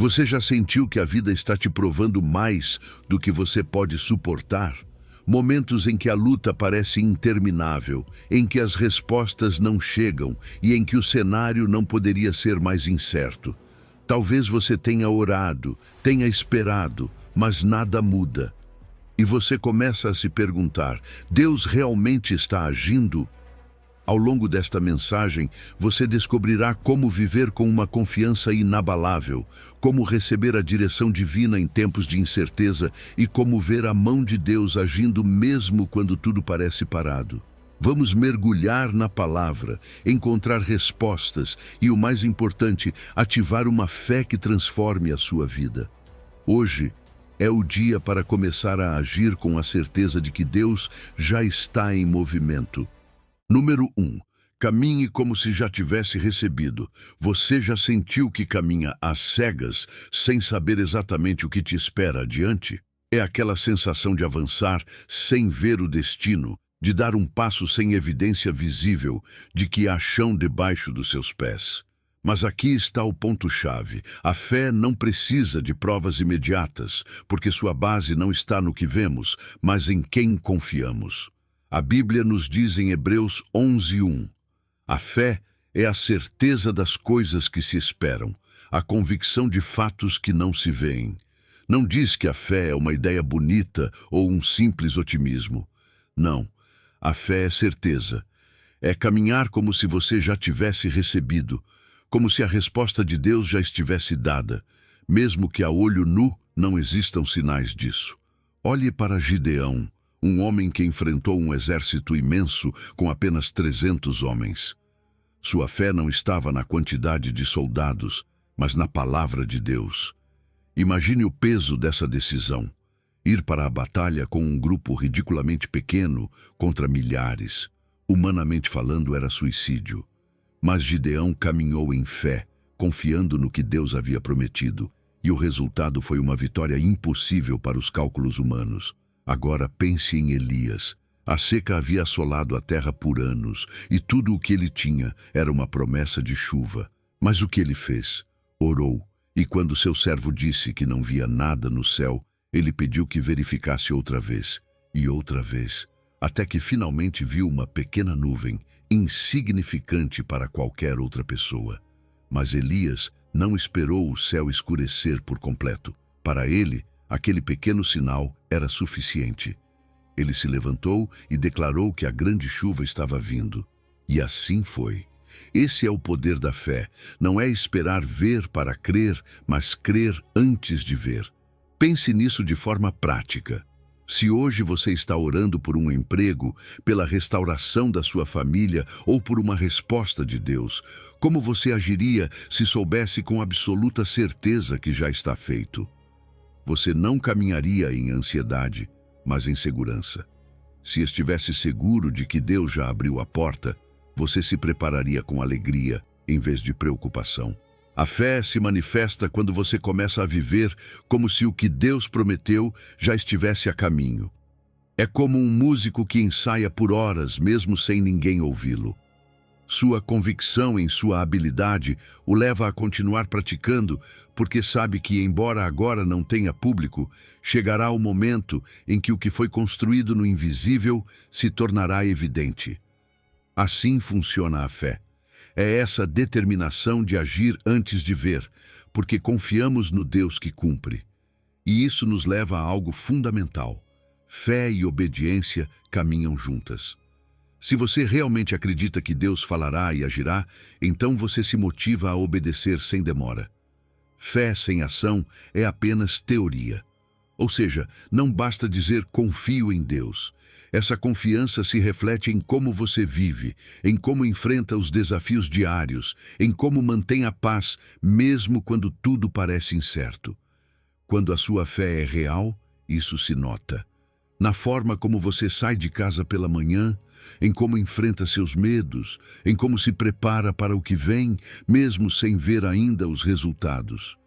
Você já sentiu que a vida está te provando mais do que você pode suportar? Momentos em que a luta parece interminável, em que as respostas não chegam e em que o cenário não poderia ser mais incerto. Talvez você tenha orado, tenha esperado, mas nada muda. E você começa a se perguntar: Deus realmente está agindo? Ao longo desta mensagem, você descobrirá como viver com uma confiança inabalável, como receber a direção divina em tempos de incerteza e como ver a mão de Deus agindo mesmo quando tudo parece parado. Vamos mergulhar na palavra, encontrar respostas e, o mais importante, ativar uma fé que transforme a sua vida. Hoje é o dia para começar a agir com a certeza de que Deus já está em movimento. Número 1. Caminhe como se já tivesse recebido. Você já sentiu que caminha às cegas, sem saber exatamente o que te espera adiante? É aquela sensação de avançar sem ver o destino, de dar um passo sem evidência visível de que há chão debaixo dos seus pés. Mas aqui está o ponto-chave. A fé não precisa de provas imediatas, porque sua base não está no que vemos, mas em quem confiamos. A Bíblia nos diz em Hebreus 11:1, a fé é a certeza das coisas que se esperam, a convicção de fatos que não se veem. Não diz que a fé é uma ideia bonita ou um simples otimismo. Não, a fé é certeza. É caminhar como se você já tivesse recebido, como se a resposta de Deus já estivesse dada, mesmo que a olho nu não existam sinais disso. Olhe para Gideão, um homem que enfrentou um exército imenso com apenas 300 homens. Sua fé não estava na quantidade de soldados, mas na palavra de Deus. Imagine o peso dessa decisão. Ir para a batalha com um grupo ridiculamente pequeno contra milhares. Humanamente falando, era suicídio. Mas Gideão caminhou em fé, confiando no que Deus havia prometido, e o resultado foi uma vitória impossível para os cálculos humanos. Agora pense em Elias. A seca havia assolado a terra por anos, e tudo o que ele tinha era uma promessa de chuva. Mas o que ele fez? Orou, e quando seu servo disse que não via nada no céu, ele pediu que verificasse outra vez, e outra vez, até que finalmente viu uma pequena nuvem, insignificante para qualquer outra pessoa. Mas Elias não esperou o céu escurecer por completo. Para ele, aquele pequeno sinal era suficiente. Ele se levantou e declarou que a grande chuva estava vindo. E assim foi. Esse é o poder da fé. Não é esperar ver para crer, mas crer antes de ver. Pense nisso de forma prática. Se hoje você está orando por um emprego, pela restauração da sua família ou por uma resposta de Deus, como você agiria se soubesse com absoluta certeza que já está feito? Você não caminharia em ansiedade, mas em segurança. Se estivesse seguro de que Deus já abriu a porta, você se prepararia com alegria, em vez de preocupação. A fé se manifesta quando você começa a viver como se o que Deus prometeu já estivesse a caminho. É como um músico que ensaia por horas, mesmo sem ninguém ouvi-lo. Sua convicção em sua habilidade o leva a continuar praticando, porque sabe que, embora agora não tenha público, chegará o momento em que o que foi construído no invisível se tornará evidente. Assim funciona a fé. É essa determinação de agir antes de ver, porque confiamos no Deus que cumpre. E isso nos leva a algo fundamental. Fé e obediência caminham juntas. Se você realmente acredita que Deus falará e agirá, então você se motiva a obedecer sem demora. Fé sem ação é apenas teoria. Ou seja, não basta dizer confio em Deus. Essa confiança se reflete em como você vive, em como enfrenta os desafios diários, em como mantém a paz mesmo quando tudo parece incerto. Quando a sua fé é real, isso se nota. Na forma como você sai de casa pela manhã, em como enfrenta seus medos, em como se prepara para o que vem, mesmo sem ver ainda os resultados.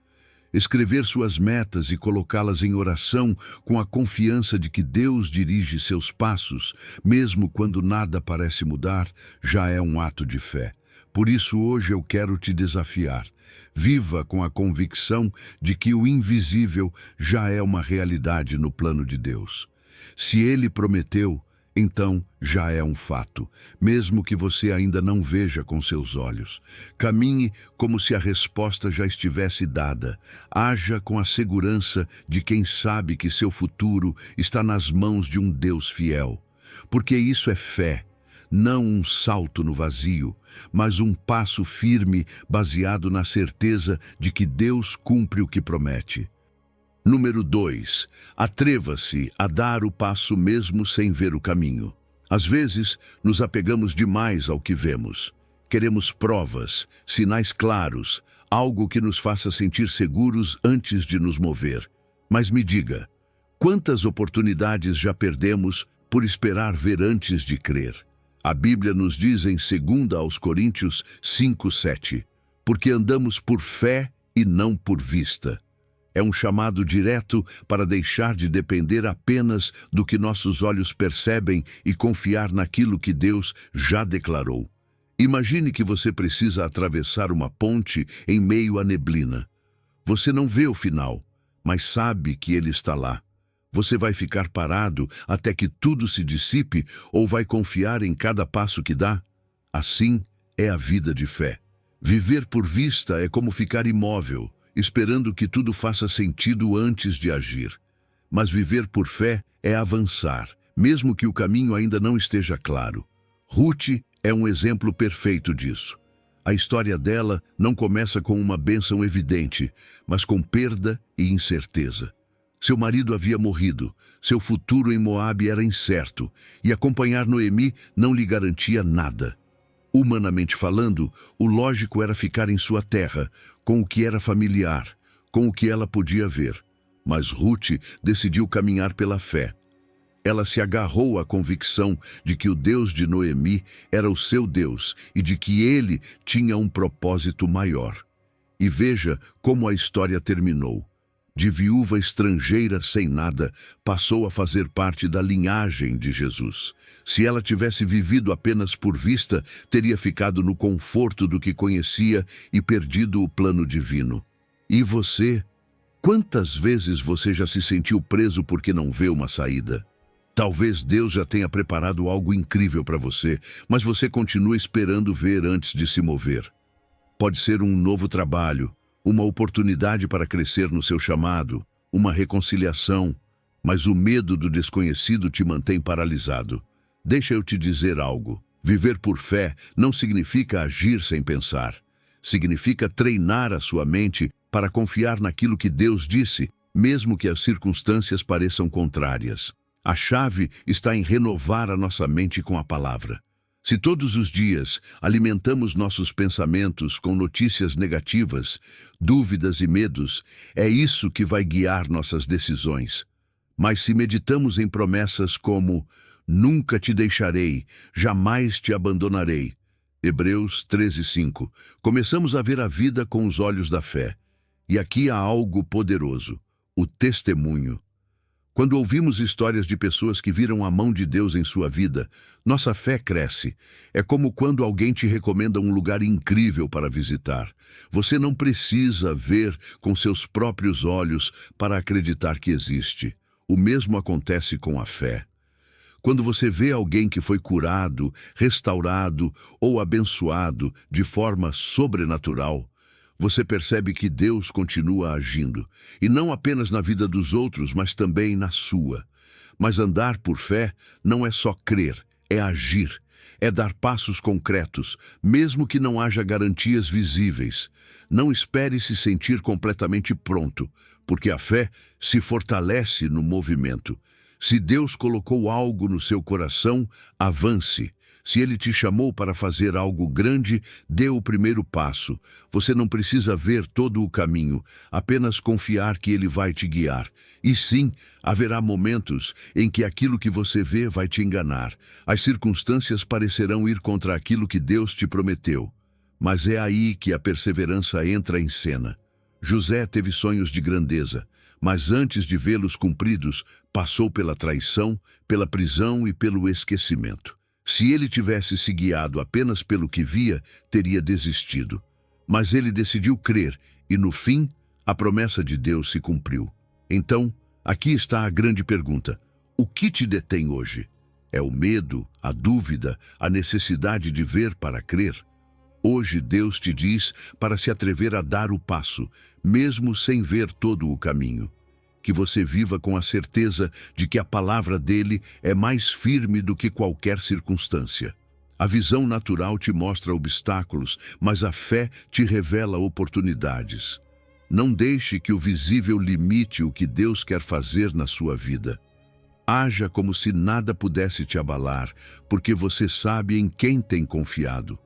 Escrever suas metas e colocá-las em oração com a confiança de que Deus dirige seus passos, mesmo quando nada parece mudar, já é um ato de fé. Por isso hoje eu quero te desafiar. Viva com a convicção de que o invisível já é uma realidade no plano de Deus. Se Ele prometeu, então já é um fato, mesmo que você ainda não veja com seus olhos. Caminhe como se a resposta já estivesse dada. Haja com a segurança de quem sabe que seu futuro está nas mãos de um Deus fiel. Porque isso é fé, não um salto no vazio, mas um passo firme baseado na certeza de que Deus cumpre o que promete. Número 2. Atreva-se a dar o passo mesmo sem ver o caminho. Às vezes, nos apegamos demais ao que vemos. Queremos provas, sinais claros, algo que nos faça sentir seguros antes de nos mover. Mas me diga, quantas oportunidades já perdemos por esperar ver antes de crer? A Bíblia nos diz em 2 Coríntios 5:7, porque andamos por fé e não por vista. É um chamado direto para deixar de depender apenas do que nossos olhos percebem e confiar naquilo que Deus já declarou. Imagine que você precisa atravessar uma ponte em meio à neblina. Você não vê o final, mas sabe que ele está lá. Você vai ficar parado até que tudo se dissipe ou vai confiar em cada passo que dá? Assim é a vida de fé. Viver por vista é como ficar imóvel, esperando que tudo faça sentido antes de agir. Mas viver por fé é avançar, mesmo que o caminho ainda não esteja claro. Ruth é um exemplo perfeito disso. A história dela não começa com uma bênção evidente, mas com perda e incerteza. Seu marido havia morrido, seu futuro em Moabe era incerto, e acompanhar Noemi não lhe garantia nada. Humanamente falando, o lógico era ficar em sua terra, com o que era familiar, com o que ela podia ver. Mas Ruth decidiu caminhar pela fé. Ela se agarrou à convicção de que o Deus de Noemi era o seu Deus e de que ele tinha um propósito maior. E veja como a história terminou. De viúva estrangeira sem nada, passou a fazer parte da linhagem de Jesus. Se ela tivesse vivido apenas por vista, teria ficado no conforto do que conhecia e perdido o plano divino. E você? Quantas vezes você já se sentiu preso porque não vê uma saída? Talvez Deus já tenha preparado algo incrível para você, mas você continua esperando ver antes de se mover. Pode ser um novo trabalho, uma oportunidade para crescer no seu chamado, uma reconciliação, mas o medo do desconhecido te mantém paralisado. Deixa eu te dizer algo. Viver por fé não significa agir sem pensar. Significa treinar a sua mente para confiar naquilo que Deus disse, mesmo que as circunstâncias pareçam contrárias. A chave está em renovar a nossa mente com a palavra. Se todos os dias alimentamos nossos pensamentos com notícias negativas, dúvidas e medos, é isso que vai guiar nossas decisões. Mas se meditamos em promessas como nunca te deixarei, jamais te abandonarei, Hebreus 13:5, começamos a ver a vida com os olhos da fé. E aqui há algo poderoso, o testemunho. Quando ouvimos histórias de pessoas que viram a mão de Deus em sua vida, nossa fé cresce. É como quando alguém te recomenda um lugar incrível para visitar. Você não precisa ver com seus próprios olhos para acreditar que existe. O mesmo acontece com a fé. Quando você vê alguém que foi curado, restaurado ou abençoado de forma sobrenatural, você percebe que Deus continua agindo, e não apenas na vida dos outros, mas também na sua. Mas andar por fé não é só crer, é agir, é dar passos concretos, mesmo que não haja garantias visíveis. Não espere se sentir completamente pronto, porque a fé se fortalece no movimento. Se Deus colocou algo no seu coração, avance. Se Ele te chamou para fazer algo grande, dê o primeiro passo. Você não precisa ver todo o caminho, apenas confiar que Ele vai te guiar. E sim, haverá momentos em que aquilo que você vê vai te enganar. As circunstâncias parecerão ir contra aquilo que Deus te prometeu. Mas é aí que a perseverança entra em cena. José teve sonhos de grandeza, mas antes de vê-los cumpridos, passou pela traição, pela prisão e pelo esquecimento. Se ele tivesse se guiado apenas pelo que via, teria desistido. Mas ele decidiu crer e, no fim, a promessa de Deus se cumpriu. Então, aqui está a grande pergunta: o que te detém hoje? É o medo, a dúvida, a necessidade de ver para crer? Hoje Deus te diz para se atrever a dar o passo, mesmo sem ver todo o caminho. Que você viva com a certeza de que a palavra dele é mais firme do que qualquer circunstância. A visão natural te mostra obstáculos, mas a fé te revela oportunidades. Não deixe que o visível limite o que Deus quer fazer na sua vida. Haja como se nada pudesse te abalar, porque você sabe em quem tem confiado.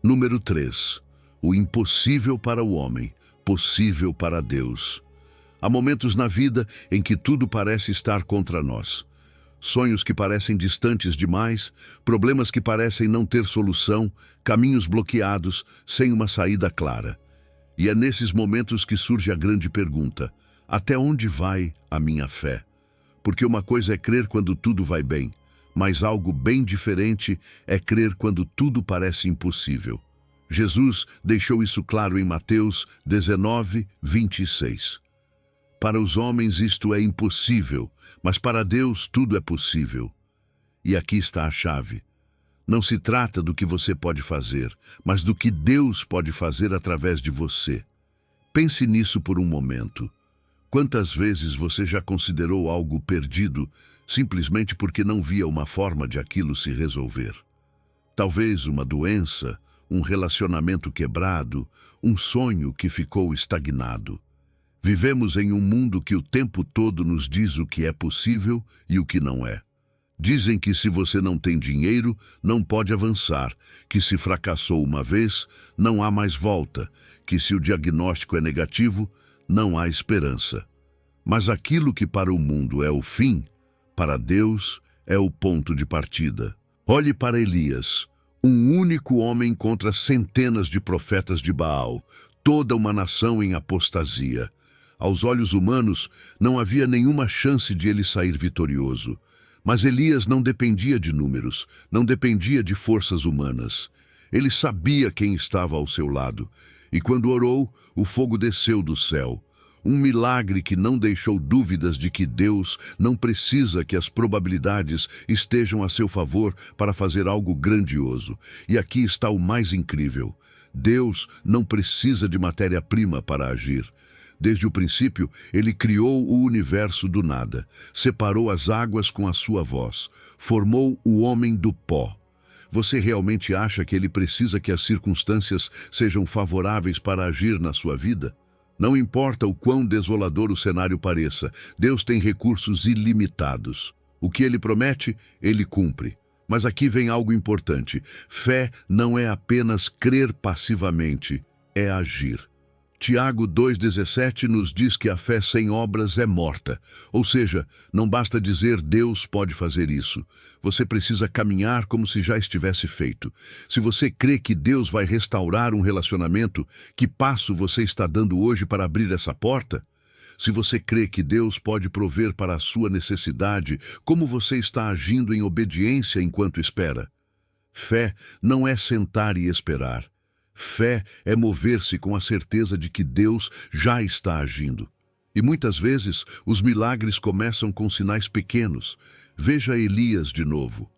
Número 3. O impossível para o homem, possível para Deus. Há momentos na vida em que tudo parece estar contra nós. Sonhos que parecem distantes demais, problemas que parecem não ter solução, caminhos bloqueados, sem uma saída clara. E é nesses momentos que surge a grande pergunta: até onde vai a minha fé? Porque uma coisa é crer quando tudo vai bem, mas algo bem diferente é crer quando tudo parece impossível. Jesus deixou isso claro em Mateus 19, 26. Para os homens isto é impossível, mas para Deus tudo é possível. E aqui está a chave. Não se trata do que você pode fazer, mas do que Deus pode fazer através de você. Pense nisso por um momento. Quantas vezes você já considerou algo perdido simplesmente porque não via uma forma de aquilo se resolver? Talvez uma doença, um relacionamento quebrado, um sonho que ficou estagnado. Vivemos em um mundo que o tempo todo nos diz o que é possível e o que não é. Dizem que se você não tem dinheiro, não pode avançar, que se fracassou uma vez, não há mais volta, que se o diagnóstico é negativo, não há esperança. Mas aquilo que para o mundo é o fim, para Deus é o ponto de partida. Olhe para Elias, um único homem contra centenas de profetas de Baal, toda uma nação em apostasia. Aos olhos humanos, não havia nenhuma chance de ele sair vitorioso. Mas Elias não dependia de números, não dependia de forças humanas. Ele sabia quem estava ao seu lado. E quando orou, o fogo desceu do céu. Um milagre que não deixou dúvidas de que Deus não precisa que as probabilidades estejam a seu favor para fazer algo grandioso. E aqui está o mais incrível: Deus não precisa de matéria-prima para agir. Desde o princípio, ele criou o universo do nada, separou as águas com a sua voz, formou o homem do pó. Você realmente acha que ele precisa que as circunstâncias sejam favoráveis para agir na sua vida? Não importa o quão desolador o cenário pareça, Deus tem recursos ilimitados. O que ele promete, ele cumpre. Mas aqui vem algo importante: fé não é apenas crer passivamente, é agir. Tiago 2,17 nos diz que a fé sem obras é morta. Ou seja, não basta dizer Deus pode fazer isso. Você precisa caminhar como se já estivesse feito. Se você crê que Deus vai restaurar um relacionamento, que passo você está dando hoje para abrir essa porta? Se você crê que Deus pode prover para a sua necessidade, como você está agindo em obediência enquanto espera? Fé não é sentar e esperar. Fé é mover-se com a certeza de que Deus já está agindo. E muitas vezes os milagres começam com sinais pequenos. Veja Elias de novo.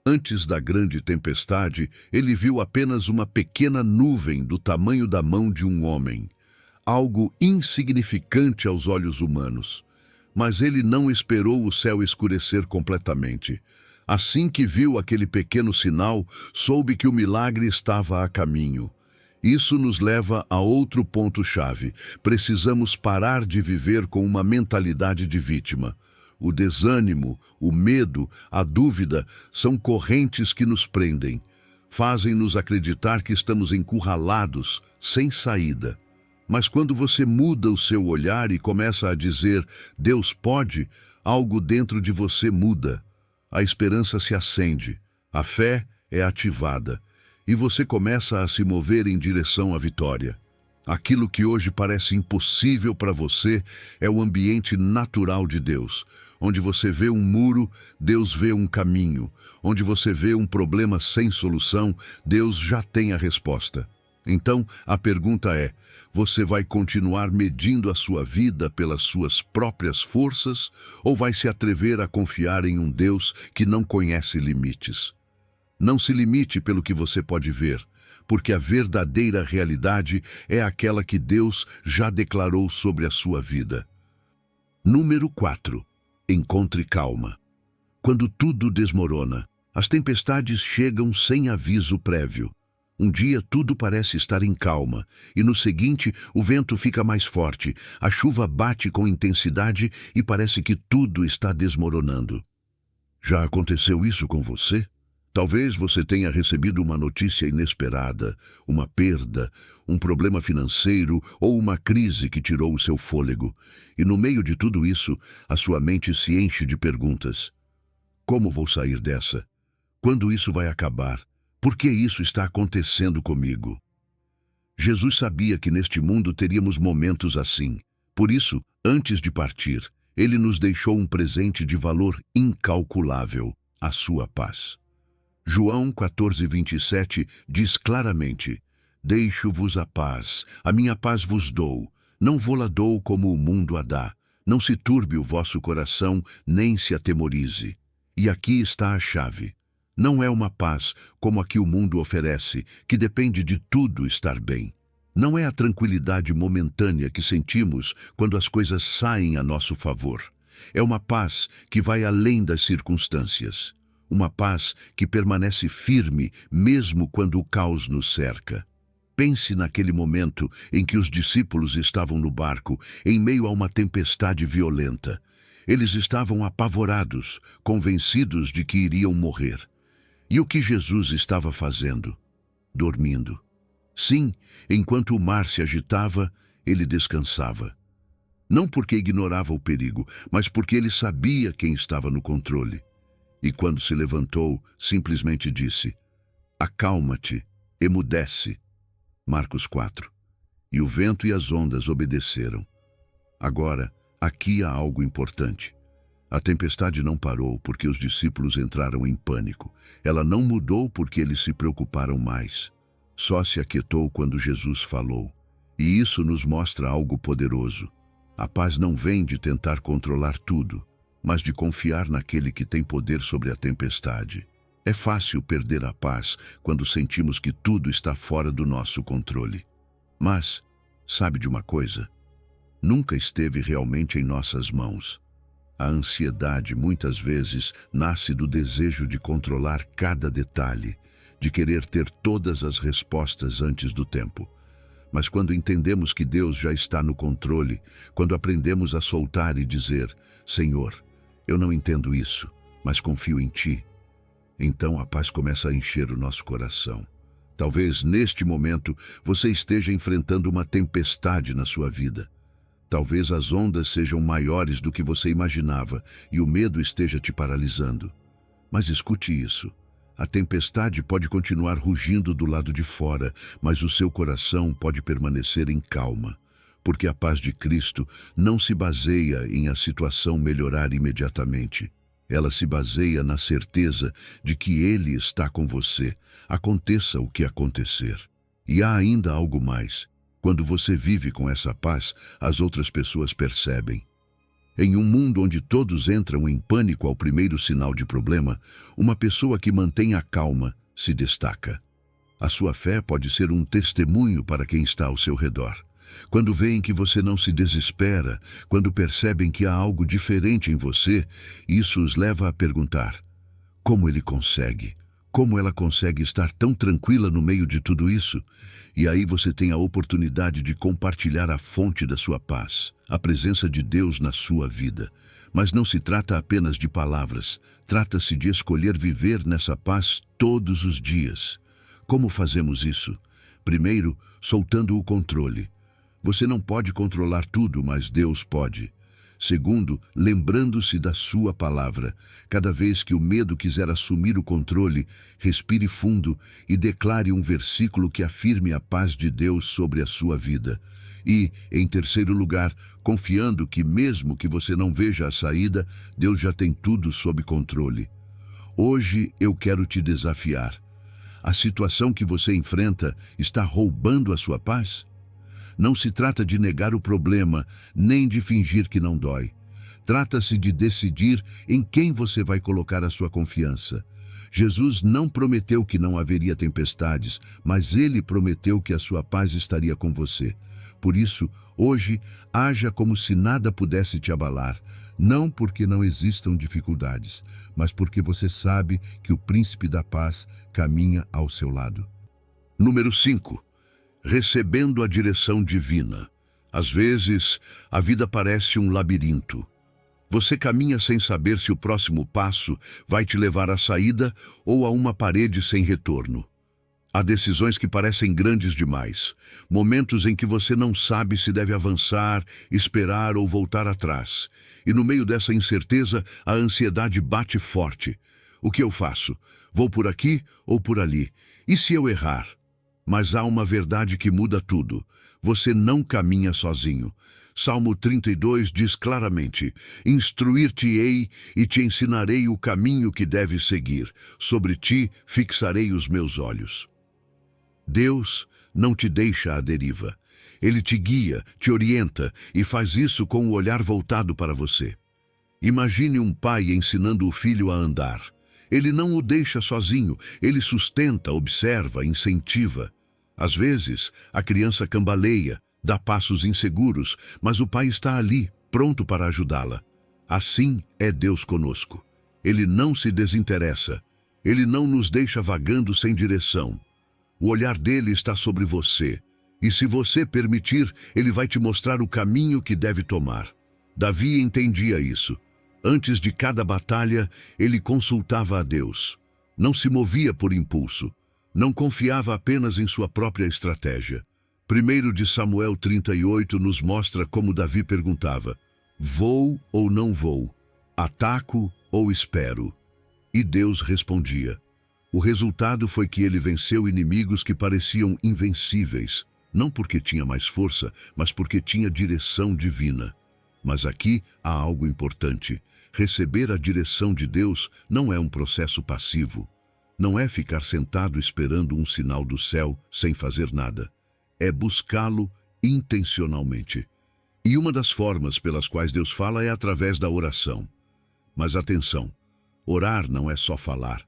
Antes da grande tempestade, ele viu apenas uma pequena nuvem do tamanho da mão de um homem. Algo insignificante aos olhos humanos. Mas ele não esperou o céu escurecer completamente. Assim que viu aquele pequeno sinal, soube que o milagre estava a caminho. Isso nos leva a outro ponto-chave. Precisamos parar de viver com uma mentalidade de vítima. O desânimo, o medo, a dúvida são correntes que nos prendem. Fazem-nos acreditar que estamos encurralados, sem saída. Mas quando você muda o seu olhar e começa a dizer Deus pode, algo dentro de você muda. A esperança se acende, a fé é ativada. E você começa a se mover em direção à vitória. Aquilo que hoje parece impossível para você é o ambiente natural de Deus. Onde você vê um muro, Deus vê um caminho. Onde você vê um problema sem solução, Deus já tem a resposta. Então, a pergunta é: você vai continuar medindo a sua vida pelas suas próprias forças ou vai se atrever a confiar em um Deus que não conhece limites? Não se limite pelo que você pode ver, porque a verdadeira realidade é aquela que Deus já declarou sobre a sua vida. Número 4. Encontre calma. Quando tudo desmorona, as tempestades chegam sem aviso prévio. Um dia tudo parece estar em calma, e no seguinte o vento fica mais forte, a chuva bate com intensidade e parece que tudo está desmoronando. Já aconteceu isso com você? Talvez você tenha recebido uma notícia inesperada, uma perda, um problema financeiro ou uma crise que tirou o seu fôlego. E no meio de tudo isso, a sua mente se enche de perguntas. Como vou sair dessa? Quando isso vai acabar? Por que isso está acontecendo comigo? Jesus sabia que neste mundo teríamos momentos assim. Por isso, antes de partir, ele nos deixou um presente de valor incalculável, a sua paz. João 14:27 diz claramente: Deixo-vos a minha paz vos dou, não vô-la dou como o mundo a dá. Não se turbe o vosso coração, nem se atemorize. E aqui está a chave. Não é uma paz como a que o mundo oferece, que depende de tudo estar bem. Não é a tranquilidade momentânea que sentimos quando as coisas saem a nosso favor. É uma paz que vai além das circunstâncias. Uma paz que permanece firme mesmo quando o caos nos cerca. Pense naquele momento em que os discípulos estavam no barco, em meio a uma tempestade violenta. Eles estavam apavorados, convencidos de que iriam morrer. E o que Jesus estava fazendo? Dormindo. Sim, enquanto o mar se agitava, ele descansava. Não porque ignorava o perigo, mas porque ele sabia quem estava no controle. E quando se levantou, simplesmente disse: Acalma-te, emudece. Marcos 4. E o vento e as ondas obedeceram. Agora, aqui há algo importante. A tempestade não parou porque os discípulos entraram em pânico. Ela não mudou porque eles se preocuparam mais. Só se aquietou quando Jesus falou. E isso nos mostra algo poderoso. A paz não vem de tentar controlar tudo, mas de confiar naquele que tem poder sobre a tempestade. É fácil perder a paz quando sentimos que tudo está fora do nosso controle. Mas, sabe de uma coisa? Nunca esteve realmente em nossas mãos. A ansiedade muitas vezes nasce do desejo de controlar cada detalhe, de querer ter todas as respostas antes do tempo. Mas quando entendemos que Deus já está no controle, quando aprendemos a soltar e dizer: Senhor, eu não entendo isso, mas confio em Ti, então a paz começa a encher o nosso coração. Talvez neste momento você esteja enfrentando uma tempestade na sua vida. Talvez as ondas sejam maiores do que você imaginava e o medo esteja te paralisando. Mas escute isso. A tempestade pode continuar rugindo do lado de fora, mas o seu coração pode permanecer em calma. Porque a paz de Cristo não se baseia em a situação melhorar imediatamente. Ela se baseia na certeza de que Ele está com você, aconteça o que acontecer. E há ainda algo mais. Quando você vive com essa paz, as outras pessoas percebem. Em um mundo onde todos entram em pânico ao primeiro sinal de problema, uma pessoa que mantém a calma se destaca. A sua fé pode ser um testemunho para quem está ao seu redor. Quando veem que você não se desespera, quando percebem que há algo diferente em você, isso os leva a perguntar: como ele consegue? Como ela consegue estar tão tranquila no meio de tudo isso? E aí você tem a oportunidade de compartilhar a fonte da sua paz, a presença de Deus na sua vida. Mas não se trata apenas de palavras, trata-se de escolher viver nessa paz todos os dias. Como fazemos isso? Primeiro, soltando o controle. Você não pode controlar tudo, mas Deus pode. Segundo, lembrando-se da sua palavra. Cada vez que o medo quiser assumir o controle, respire fundo e declare um versículo que afirme a paz de Deus sobre a sua vida. E, em terceiro lugar, confiando que mesmo que você não veja a saída, Deus já tem tudo sob controle. Hoje eu quero te desafiar. A situação que você enfrenta está roubando a sua paz? Não se trata de negar o problema, nem de fingir que não dói. Trata-se de decidir em quem você vai colocar a sua confiança. Jesus não prometeu que não haveria tempestades, mas ele prometeu que a sua paz estaria com você. Por isso, hoje, haja como se nada pudesse te abalar, não porque não existam dificuldades, mas porque você sabe que o Príncipe da Paz caminha ao seu lado. Número 5. Recebendo a direção divina. Às vezes, a vida parece um labirinto. Você caminha sem saber se o próximo passo vai te levar à saída ou a uma parede sem retorno. Há decisões que parecem grandes demais, momentos em que você não sabe se deve avançar, esperar ou voltar atrás. E no meio dessa incerteza, a ansiedade bate forte. O que eu faço? Vou por aqui ou por ali? E se eu errar? Mas há uma verdade que muda tudo. Você não caminha sozinho. Salmo 32 diz claramente: instruir-te-ei e te ensinarei o caminho que deves seguir. Sobre ti fixarei os meus olhos. Deus não te deixa à deriva. Ele te guia, te orienta e faz isso com o olhar voltado para você. Imagine um pai ensinando o filho a andar. Ele não o deixa sozinho, ele sustenta, observa, incentiva. Às vezes, a criança cambaleia, dá passos inseguros, mas o pai está ali, pronto para ajudá-la. Assim é Deus conosco. Ele não se desinteressa. Ele não nos deixa vagando sem direção. O olhar dele está sobre você. E se você permitir, ele vai te mostrar o caminho que deve tomar. Davi entendia isso. Antes de cada batalha, ele consultava a Deus. Não se movia por impulso. Não confiava apenas em sua própria estratégia. 1 de Samuel 38 nos mostra como Davi perguntava: vou ou não vou? Ataco ou espero? E Deus respondia. O resultado foi que ele venceu inimigos que pareciam invencíveis, não porque tinha mais força, mas porque tinha direção divina. Mas aqui há algo importante. Receber a direção de Deus não é um processo passivo. Não é ficar sentado esperando um sinal do céu sem fazer nada. É buscá-lo intencionalmente. E uma das formas pelas quais Deus fala é através da oração. Mas atenção, orar não é só falar.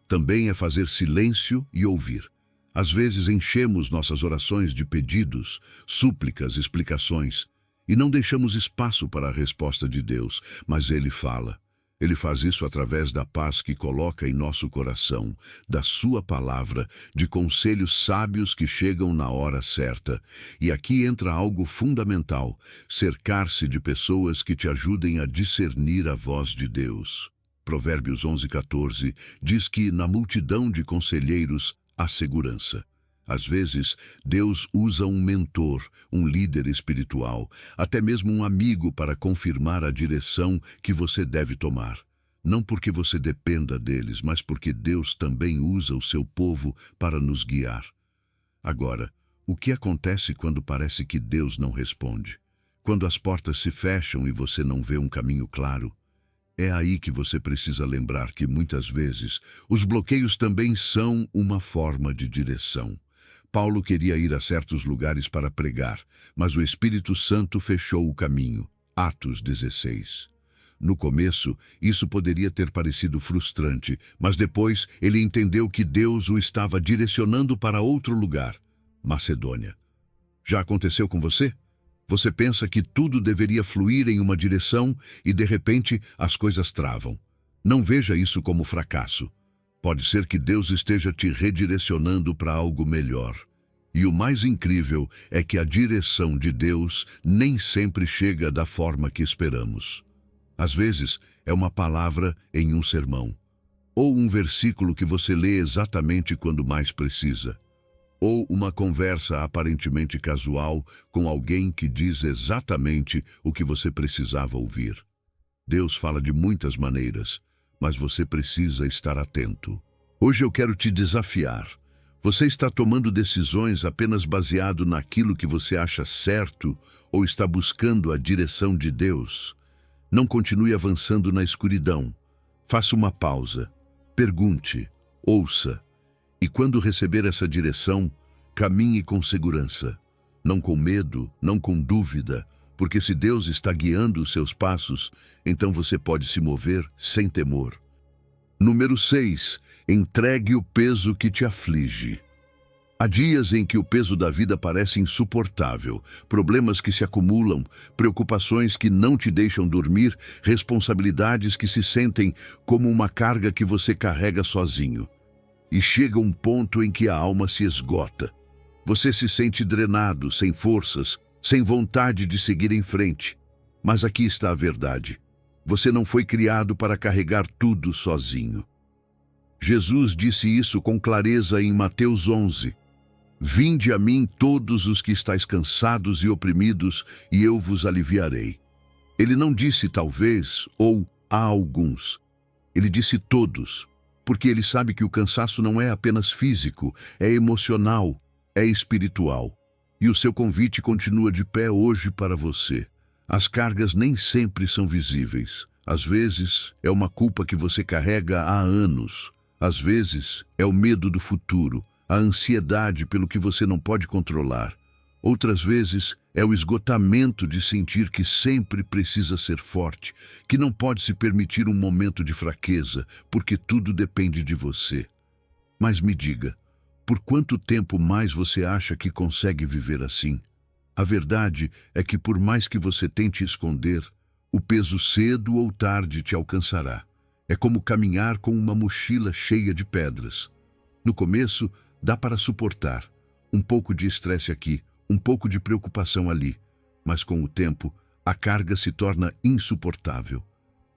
Também é fazer silêncio e ouvir. Às vezes enchemos nossas orações de pedidos, súplicas, explicações, e não deixamos espaço para a resposta de Deus, mas Ele fala. Ele faz isso através da paz que coloca em nosso coração, da sua palavra, de conselhos sábios que chegam na hora certa. E aqui entra algo fundamental: cercar-se de pessoas que te ajudem a discernir a voz de Deus. Provérbios 11:14 diz que na multidão de conselheiros há segurança. Às vezes, Deus usa um mentor, um líder espiritual, até mesmo um amigo para confirmar a direção que você deve tomar. Não porque você dependa deles, mas porque Deus também usa o seu povo para nos guiar. Agora, o que acontece quando parece que Deus não responde? Quando as portas se fecham e você não vê um caminho claro? É aí que você precisa lembrar que, muitas vezes, os bloqueios também são uma forma de direção. Paulo queria ir a certos lugares para pregar, mas o Espírito Santo fechou o caminho. Atos 16. No começo, isso poderia ter parecido frustrante, mas depois ele entendeu que Deus o estava direcionando para outro lugar, Macedônia. Já aconteceu com você? Você pensa que tudo deveria fluir em uma direção e, de repente, as coisas travam. Não veja isso como fracasso. Pode ser que Deus esteja te redirecionando para algo melhor. E o mais incrível é que a direção de Deus nem sempre chega da forma que esperamos. Às vezes, é uma palavra em um sermão, ou um versículo que você lê exatamente quando mais precisa. ou uma conversa aparentemente casual com alguém que diz exatamente o que você precisava ouvir. Deus fala de muitas maneiras, mas você precisa estar atento. Hoje eu quero te desafiar. Você está tomando decisões apenas baseado naquilo que você acha certo ou está buscando a direção de Deus? Não continue avançando na escuridão. Faça uma pausa. Pergunte, ouça. E quando receber essa direção, caminhe com segurança. Não com medo, não com dúvida, porque se Deus está guiando os seus passos, então você pode se mover sem temor. Número 6. Entregue o peso que te aflige. Há dias em que o peso da vida parece insuportável, problemas que se acumulam, preocupações que não te deixam dormir, responsabilidades que se sentem como uma carga que você carrega sozinho. E chega um ponto em que a alma se esgota. Você se sente drenado, sem forças, sem vontade de seguir em frente. Mas aqui está a verdade. Você não foi criado para carregar tudo sozinho. Jesus disse isso com clareza em Mateus 11. Vinde a mim todos os que estáis cansados e oprimidos, e eu vos aliviarei. Ele não disse talvez ou há alguns. Ele disse todos, porque ele sabe que o cansaço não é apenas físico, é emocional, é espiritual. E o seu convite continua de pé hoje para você. As cargas nem sempre são visíveis. Às vezes é uma culpa que você carrega há anos. Às vezes é o medo do futuro, a ansiedade pelo que você não pode controlar. Outras vezes é o esgotamento de sentir que sempre precisa ser forte, que não pode se permitir um momento de fraqueza, porque tudo depende de você. Mas me diga, por quanto tempo mais você acha que consegue viver assim? A verdade é que por mais que você tente esconder, o peso cedo ou tarde te alcançará. É como caminhar com uma mochila cheia de pedras. No começo, dá para suportar. Um pouco de estresse aqui, um pouco de preocupação ali. Mas com o tempo, a carga se torna insuportável.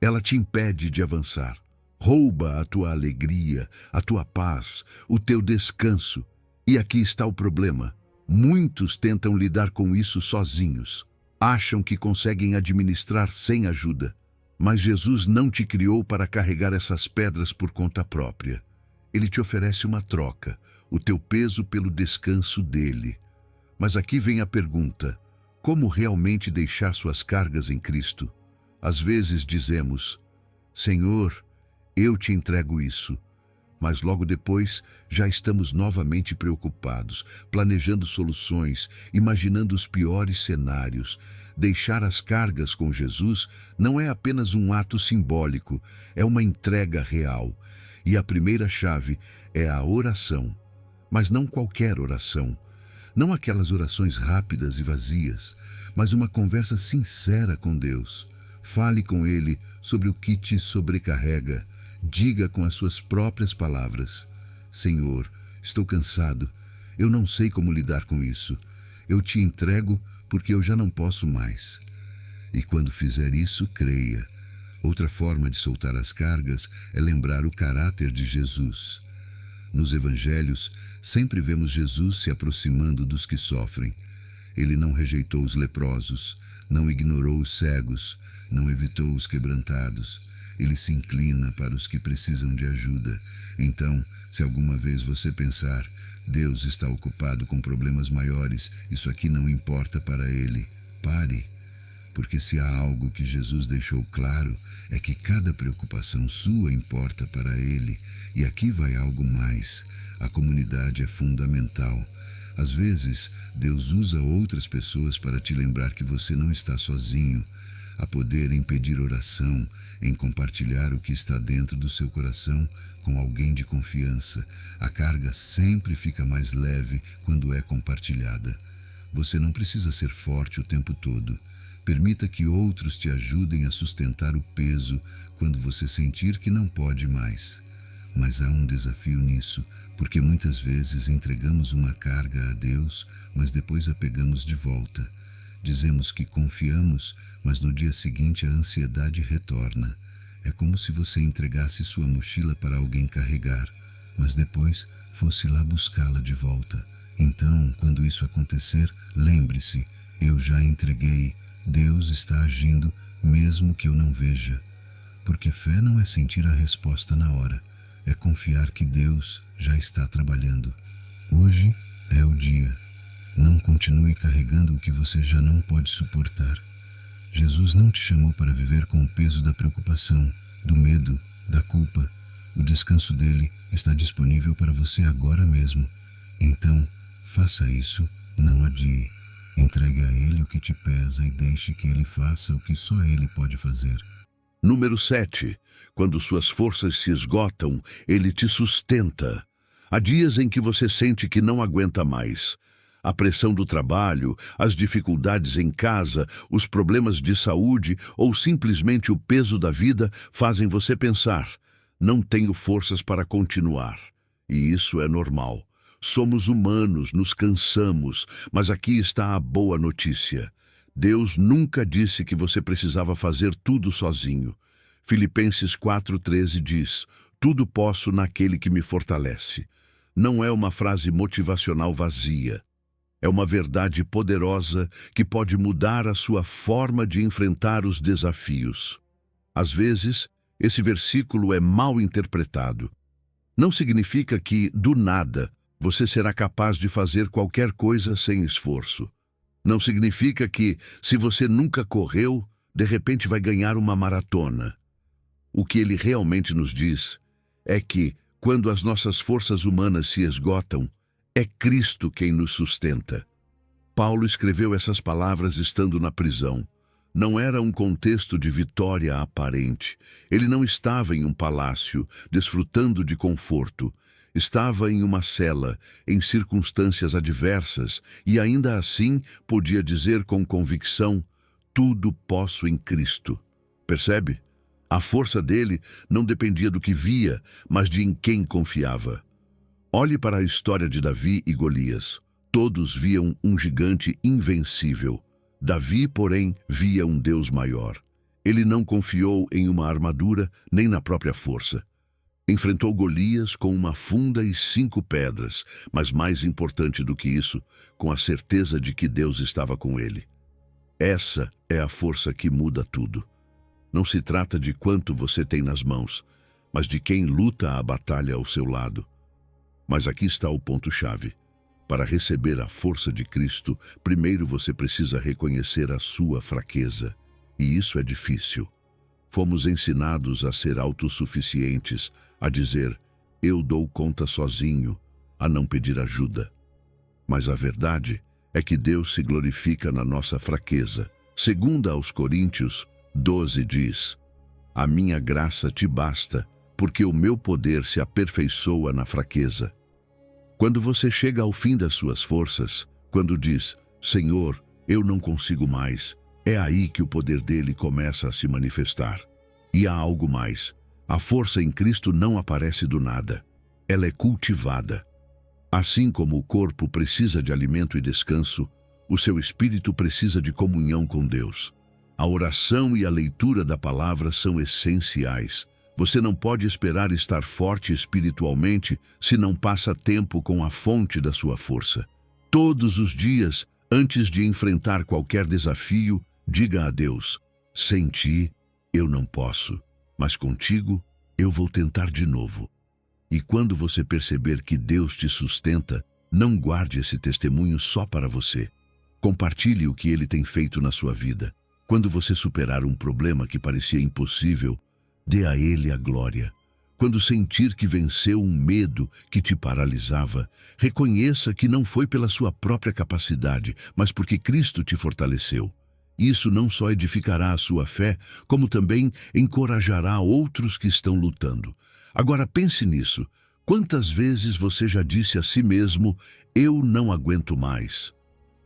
Ela te impede de avançar. Rouba a tua alegria, a tua paz, o teu descanso. E aqui está o problema. Muitos tentam lidar com isso sozinhos. Acham que conseguem administrar sem ajuda. Mas Jesus não te criou para carregar essas pedras por conta própria. Ele te oferece uma troca, o teu peso pelo descanso dele. Mas aqui vem a pergunta: como realmente deixar suas cargas em Cristo? Às vezes dizemos: Senhor, eu te entrego isso. Mas logo depois já estamos novamente preocupados, planejando soluções, imaginando os piores cenários. Deixar as cargas com Jesus não é apenas um ato simbólico, é uma entrega real. E a primeira chave é a oração. Mas não qualquer oração. Não aquelas orações rápidas e vazias, mas uma conversa sincera com Deus. Fale com Ele sobre o que te sobrecarrega. Diga com as suas próprias palavras: Senhor, estou cansado. Eu não sei como lidar com isso. Eu te entrego porque eu já não posso mais. E quando fizer isso, creia. Outra forma de soltar as cargas é lembrar o caráter de Jesus. Nos evangelhos, sempre vemos Jesus se aproximando dos que sofrem. Ele não rejeitou os leprosos, não ignorou os cegos, não evitou os quebrantados. Ele se inclina para os que precisam de ajuda. Então, se alguma vez você pensar, Deus está ocupado com problemas maiores, isso aqui não importa para Ele, pare. Porque se há algo que Jesus deixou claro, é que cada preocupação sua importa para Ele. E aqui vai algo mais. A comunidade é fundamental. Às vezes, Deus usa outras pessoas para te lembrar que você não está sozinho. Há poder em pedir oração, em compartilhar o que está dentro do seu coração com alguém de confiança. A carga sempre fica mais leve quando é compartilhada. Você não precisa ser forte o tempo todo. Permita que outros te ajudem a sustentar o peso quando você sentir que não pode mais. Mas há um desafio nisso, porque muitas vezes entregamos uma carga a Deus, mas depois a pegamos de volta. Dizemos que confiamos, mas no dia seguinte a ansiedade retorna. É como se você entregasse sua mochila para alguém carregar, mas depois fosse lá buscá-la de volta. Então, quando isso acontecer, lembre-se, eu já entreguei, Deus está agindo, mesmo que eu não veja. Porque fé não é sentir a resposta na hora, é confiar que Deus já está trabalhando. Hoje é o dia. Não continue carregando o que você já não pode suportar. Jesus não te chamou para viver com o peso da preocupação, do medo, da culpa. O descanso dele está disponível para você agora mesmo. Então, faça isso, não adie. Entregue a ele o que te pesa e deixe que ele faça o que só ele pode fazer. Número 7. Quando suas forças se esgotam, ele te sustenta. Há dias em que você sente que não aguenta mais. A pressão do trabalho, as dificuldades em casa, os problemas de saúde ou simplesmente o peso da vida fazem você pensar: não tenho forças para continuar. E isso é normal. Somos humanos, nos cansamos, mas aqui está a boa notícia. Deus nunca disse que você precisava fazer tudo sozinho. Filipenses 4,13 diz: tudo posso naquele que me fortalece. Não é uma frase motivacional vazia. É uma verdade poderosa que pode mudar a sua forma de enfrentar os desafios. Às vezes, esse versículo é mal interpretado. Não significa que, do nada, você será capaz de fazer qualquer coisa sem esforço. Não significa que, se você nunca correu, de repente vai ganhar uma maratona. O que ele realmente nos diz é que, quando as nossas forças humanas se esgotam, é Cristo quem nos sustenta. Paulo escreveu essas palavras estando na prisão. Não era um contexto de vitória aparente. Ele não estava em um palácio, desfrutando de conforto. Estava em uma cela, em circunstâncias adversas, e ainda assim podia dizer com convicção: tudo posso em Cristo. Percebe? A força dele não dependia do que via, mas de em quem confiava. Olhe para a história de Davi e Golias. Todos viam um gigante invencível. Davi, porém, via um Deus maior. Ele não confiou em uma armadura nem na própria força. Enfrentou Golias com uma funda e 5 pedras, mas mais importante do que isso, com a certeza de que Deus estava com ele. Essa é a força que muda tudo. Não se trata de quanto você tem nas mãos, mas de quem luta a batalha ao seu lado. Mas aqui está o ponto-chave. Para receber a força de Cristo, primeiro você precisa reconhecer a sua fraqueza. E isso é difícil. Fomos ensinados a ser autossuficientes, a dizer: eu dou conta sozinho, a não pedir ajuda. Mas a verdade é que Deus se glorifica na nossa fraqueza. Segundo aos Coríntios 12 diz: a minha graça te basta, porque o meu poder se aperfeiçoa na fraqueza. Quando você chega ao fim das suas forças, quando diz: Senhor, eu não consigo mais, é aí que o poder dele começa a se manifestar. E há algo mais. A força em Cristo não aparece do nada. Ela é cultivada. Assim como o corpo precisa de alimento e descanso, o seu espírito precisa de comunhão com Deus. A oração e a leitura da palavra são essenciais. Você não pode esperar estar forte espiritualmente se não passa tempo com a fonte da sua força. Todos os dias, antes de enfrentar qualquer desafio, diga a Deus: sem ti, eu não posso, mas contigo, eu vou tentar de novo. E quando você perceber que Deus te sustenta, não guarde esse testemunho só para você. Compartilhe o que ele tem feito na sua vida. Quando você superar um problema que parecia impossível, dê a ele a glória. Quando sentir que venceu um medo que te paralisava, reconheça que não foi pela sua própria capacidade, mas porque Cristo te fortaleceu. Isso não só edificará a sua fé, como também encorajará outros que estão lutando. Agora pense nisso. Quantas vezes você já disse a si mesmo: eu não aguento mais?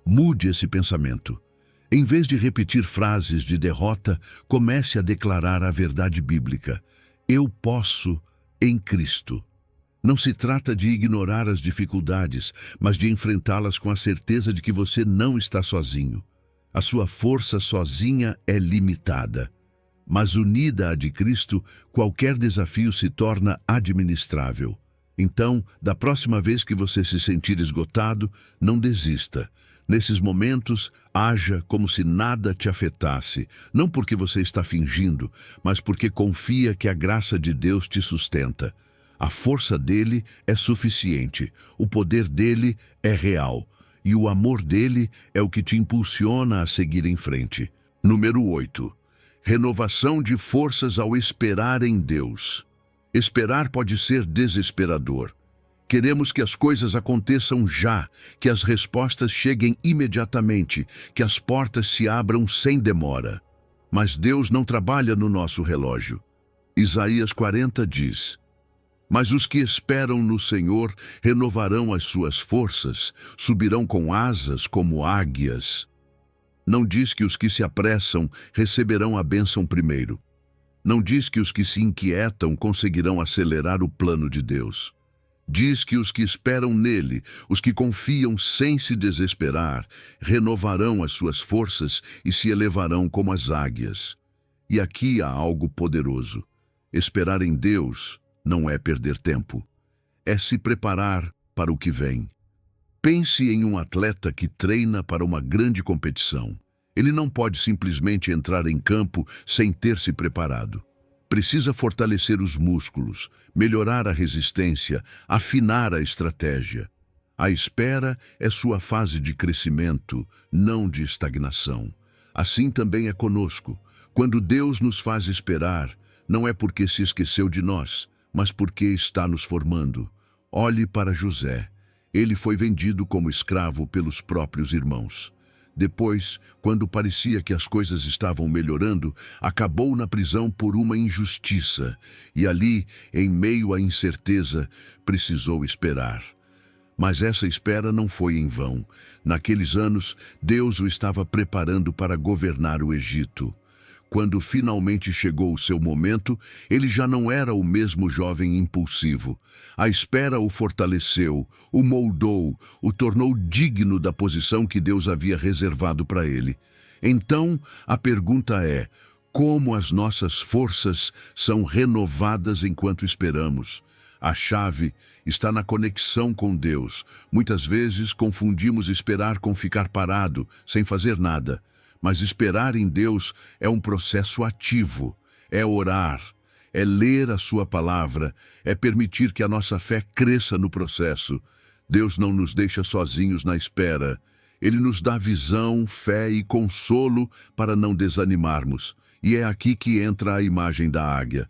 Mude esse pensamento. Em vez de repetir frases de derrota, comece a declarar a verdade bíblica: eu posso em Cristo. Não se trata de ignorar as dificuldades, mas de enfrentá-las com a certeza de que você não está sozinho. A sua força sozinha é limitada, mas unida à de Cristo, qualquer desafio se torna administrável. Então, da próxima vez que você se sentir esgotado, não desista. Nesses momentos, haja como se nada te afetasse, não porque você está fingindo, mas porque confia que a graça de Deus te sustenta. A força dele é suficiente, o poder dele é real, e o amor dele é o que te impulsiona a seguir em frente. Número 8. Renovação de forças ao esperar em Deus. Esperar pode ser desesperador. Queremos que as coisas aconteçam já, que as respostas cheguem imediatamente, que as portas se abram sem demora. Mas Deus não trabalha no nosso relógio. Isaías 40 diz: Mas os que esperam no Senhor renovarão as suas forças, subirão com asas como águias. Não diz que os que se apressam receberão a bênção primeiro. Não diz que os que se inquietam conseguirão acelerar o plano de Deus. Diz que os que esperam nele, os que confiam sem se desesperar, renovarão as suas forças e se elevarão como as águias. E aqui há algo poderoso. Esperar em Deus não é perder tempo. É se preparar para o que vem. Pense em um atleta que treina para uma grande competição. Ele não pode simplesmente entrar em campo sem ter se preparado. Precisa fortalecer os músculos, melhorar a resistência, afinar a estratégia. A espera é sua fase de crescimento, não de estagnação. Assim também é conosco. Quando Deus nos faz esperar, não é porque se esqueceu de nós, mas porque está nos formando. Olhe para José. Ele foi vendido como escravo pelos próprios irmãos. Depois, quando parecia que as coisas estavam melhorando, acabou na prisão por uma injustiça, e ali, em meio à incerteza, precisou esperar. Mas essa espera não foi em vão. Naqueles anos, Deus o estava preparando para governar o Egito. Quando finalmente chegou o seu momento, ele já não era o mesmo jovem impulsivo. A espera o fortaleceu, o moldou, o tornou digno da posição que Deus havia reservado para ele. Então, a pergunta é: como as nossas forças são renovadas enquanto esperamos? A chave está na conexão com Deus. Muitas vezes confundimos esperar com ficar parado, sem fazer nada. Mas esperar em Deus é um processo ativo, é orar, é ler a sua palavra, é permitir que a nossa fé cresça no processo. Deus não nos deixa sozinhos na espera. Ele nos dá visão, fé e consolo para não desanimarmos. E é aqui que entra a imagem da águia.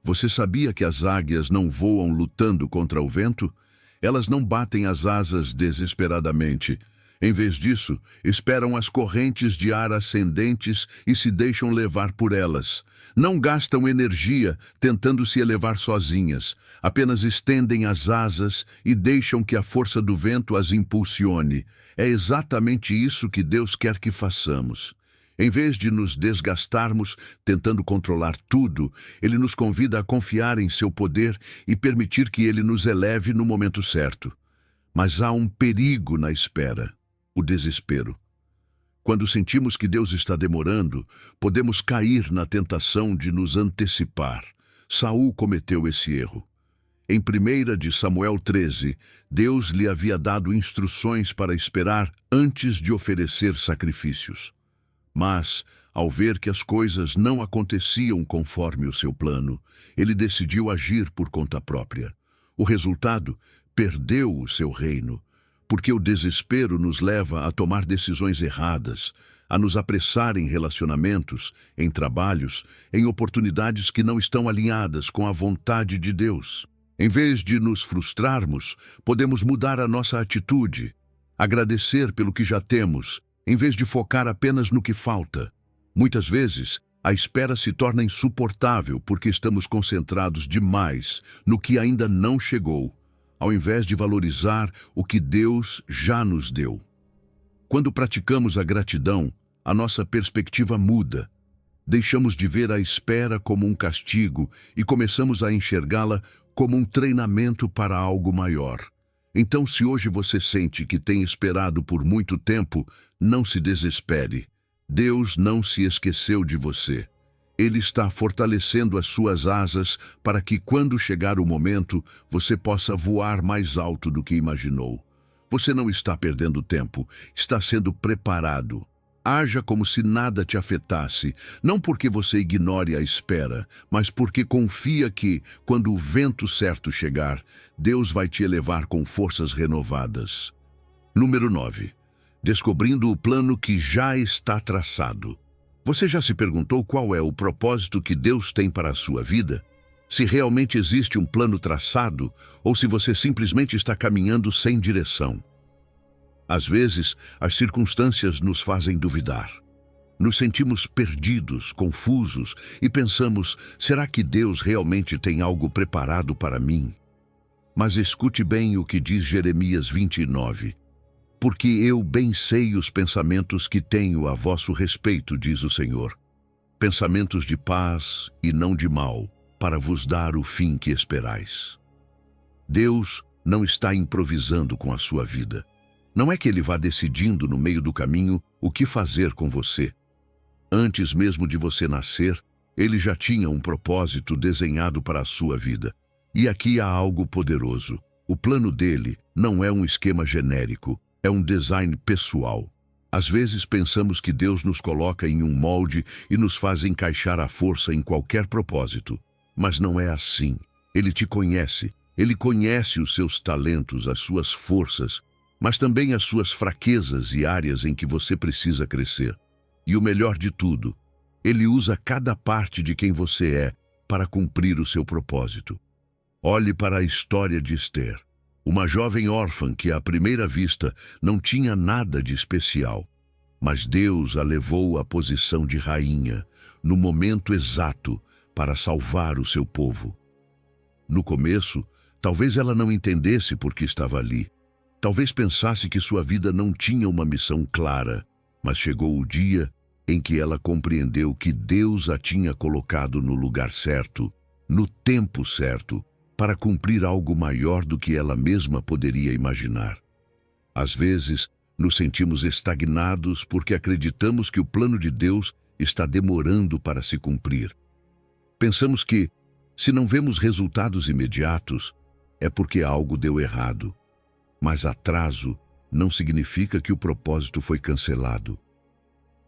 Você sabia que as águias não voam lutando contra o vento? Elas não batem as asas desesperadamente. Em vez disso, esperam as correntes de ar ascendentes e se deixam levar por elas. Não gastam energia tentando se elevar sozinhas, apenas estendem as asas e deixam que a força do vento as impulsione. É exatamente isso que Deus quer que façamos. Em vez de nos desgastarmos tentando controlar tudo, Ele nos convida a confiar em seu poder e permitir que Ele nos eleve no momento certo. Mas há um perigo na espera: o desespero. Quando sentimos que Deus está demorando, podemos cair na tentação de nos antecipar. Saul cometeu esse erro. Em 1 de Samuel 13, Deus lhe havia dado instruções para esperar antes de oferecer sacrifícios. Mas, ao ver que as coisas não aconteciam conforme o seu plano, ele decidiu agir por conta própria. O resultado: perdeu o seu reino. Porque o desespero nos leva a tomar decisões erradas, a nos apressar em relacionamentos, em trabalhos, em oportunidades que não estão alinhadas com a vontade de Deus. Em vez de nos frustrarmos, podemos mudar a nossa atitude, agradecer pelo que já temos, em vez de focar apenas no que falta. Muitas vezes, a espera se torna insuportável porque estamos concentrados demais no que ainda não chegou, ao invés de valorizar o que Deus já nos deu. Quando praticamos a gratidão, a nossa perspectiva muda. Deixamos de ver a espera como um castigo e começamos a enxergá-la como um treinamento para algo maior. Então, se hoje você sente que tem esperado por muito tempo, não se desespere. Deus não se esqueceu de você. Ele está fortalecendo as suas asas para que, quando chegar o momento, você possa voar mais alto do que imaginou. Você não está perdendo tempo, está sendo preparado. Haja como se nada te afetasse, não porque você ignore a espera, mas porque confia que, quando o vento certo chegar, Deus vai te elevar com forças renovadas. Número 9. Descobrindo o plano que já está traçado. Você já se perguntou qual é o propósito que Deus tem para a sua vida? Se realmente existe um plano traçado ou se você simplesmente está caminhando sem direção? Às vezes, as circunstâncias nos fazem duvidar. Nos sentimos perdidos, confusos e pensamos, será que Deus realmente tem algo preparado para mim? Mas escute bem o que diz Jeremias 29. Porque eu bem sei os pensamentos que tenho a vosso respeito, diz o Senhor. Pensamentos de paz e não de mal, para vos dar o fim que esperais. Deus não está improvisando com a sua vida. Não é que Ele vá decidindo no meio do caminho o que fazer com você. Antes mesmo de você nascer, Ele já tinha um propósito desenhado para a sua vida. E aqui há algo poderoso. O plano dele não é um esquema genérico, é um design pessoal. Às vezes pensamos que Deus nos coloca em um molde e nos faz encaixar à força em qualquer propósito. Mas não é assim. Ele te conhece. Ele conhece os seus talentos, as suas forças, mas também as suas fraquezas e áreas em que você precisa crescer. E o melhor de tudo, Ele usa cada parte de quem você é para cumprir o seu propósito. Olhe para a história de Esther. Uma jovem órfã que, à primeira vista, não tinha nada de especial. Mas Deus a levou à posição de rainha, no momento exato, para salvar o seu povo. No começo, talvez ela não entendesse por que estava ali. Talvez pensasse que sua vida não tinha uma missão clara, mas chegou o dia em que ela compreendeu que Deus a tinha colocado no lugar certo, no tempo certo, para cumprir algo maior do que ela mesma poderia imaginar. Às vezes, nos sentimos estagnados porque acreditamos que o plano de Deus está demorando para se cumprir. Pensamos que, se não vemos resultados imediatos, é porque algo deu errado. Mas atraso não significa que o propósito foi cancelado.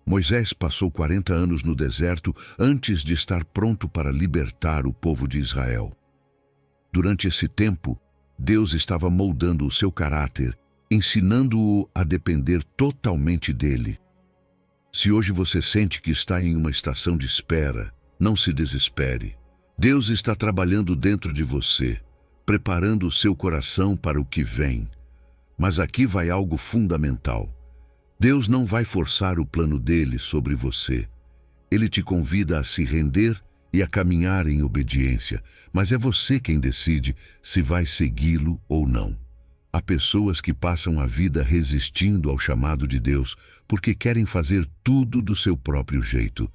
Moisés passou 40 anos no deserto antes de estar pronto para libertar o povo de Israel. Durante esse tempo, Deus estava moldando o seu caráter, ensinando-o a depender totalmente dele. Se hoje você sente que está em uma estação de espera, não se desespere. Deus está trabalhando dentro de você, preparando o seu coração para o que vem. Mas aqui vai algo fundamental. Deus não vai forçar o plano dele sobre você. Ele te convida a se render e a caminhar em obediência, mas é você quem decide se vai segui-lo ou não. Há pessoas que passam a vida resistindo ao chamado de Deus porque querem fazer tudo do seu próprio jeito.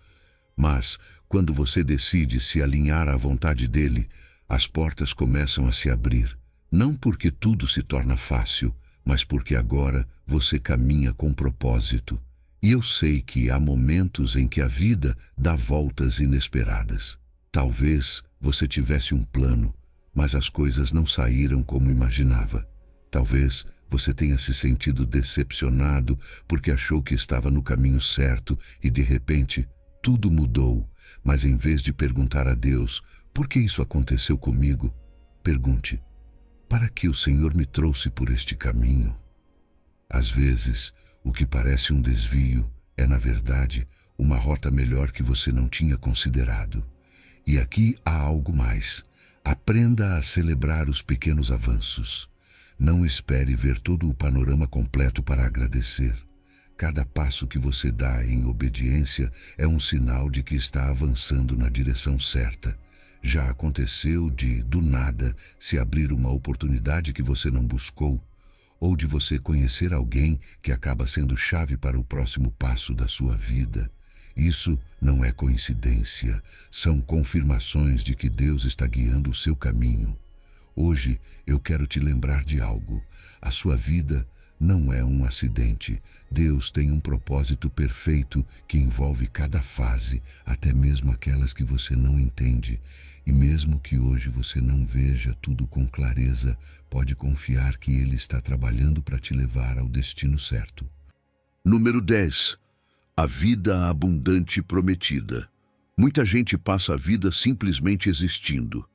Mas, quando você decide se alinhar à vontade dele, as portas começam a se abrir. Não porque tudo se torna fácil, mas porque agora você caminha com propósito. E eu sei que há momentos em que a vida dá voltas inesperadas. Talvez você tivesse um plano, mas as coisas não saíram como imaginava. Talvez você tenha se sentido decepcionado porque achou que estava no caminho certo e, de repente, tudo mudou. Mas em vez de perguntar a Deus, por que isso aconteceu comigo? Pergunte, para que o Senhor me trouxe por este caminho? Às vezes, o que parece um desvio é, na verdade, uma rota melhor que você não tinha considerado. E aqui há algo mais. Aprenda a celebrar os pequenos avanços. Não espere ver todo o panorama completo para agradecer. Cada passo que você dá em obediência é um sinal de que está avançando na direção certa. Já aconteceu de, do nada, se abrir uma oportunidade que você não buscou, ou de você conhecer alguém que acaba sendo chave para o próximo passo da sua vida. Isso não é coincidência, são confirmações de que Deus está guiando o seu caminho. Hoje eu quero te lembrar de algo. A sua vida Não é um acidente. Deus tem um propósito perfeito que envolve cada fase, até mesmo aquelas que você não entende. E mesmo que hoje você não veja tudo com clareza, pode confiar que Ele está trabalhando para te levar ao destino certo. Número 10. A vida abundante prometida. Muita gente passa a vida simplesmente existindo.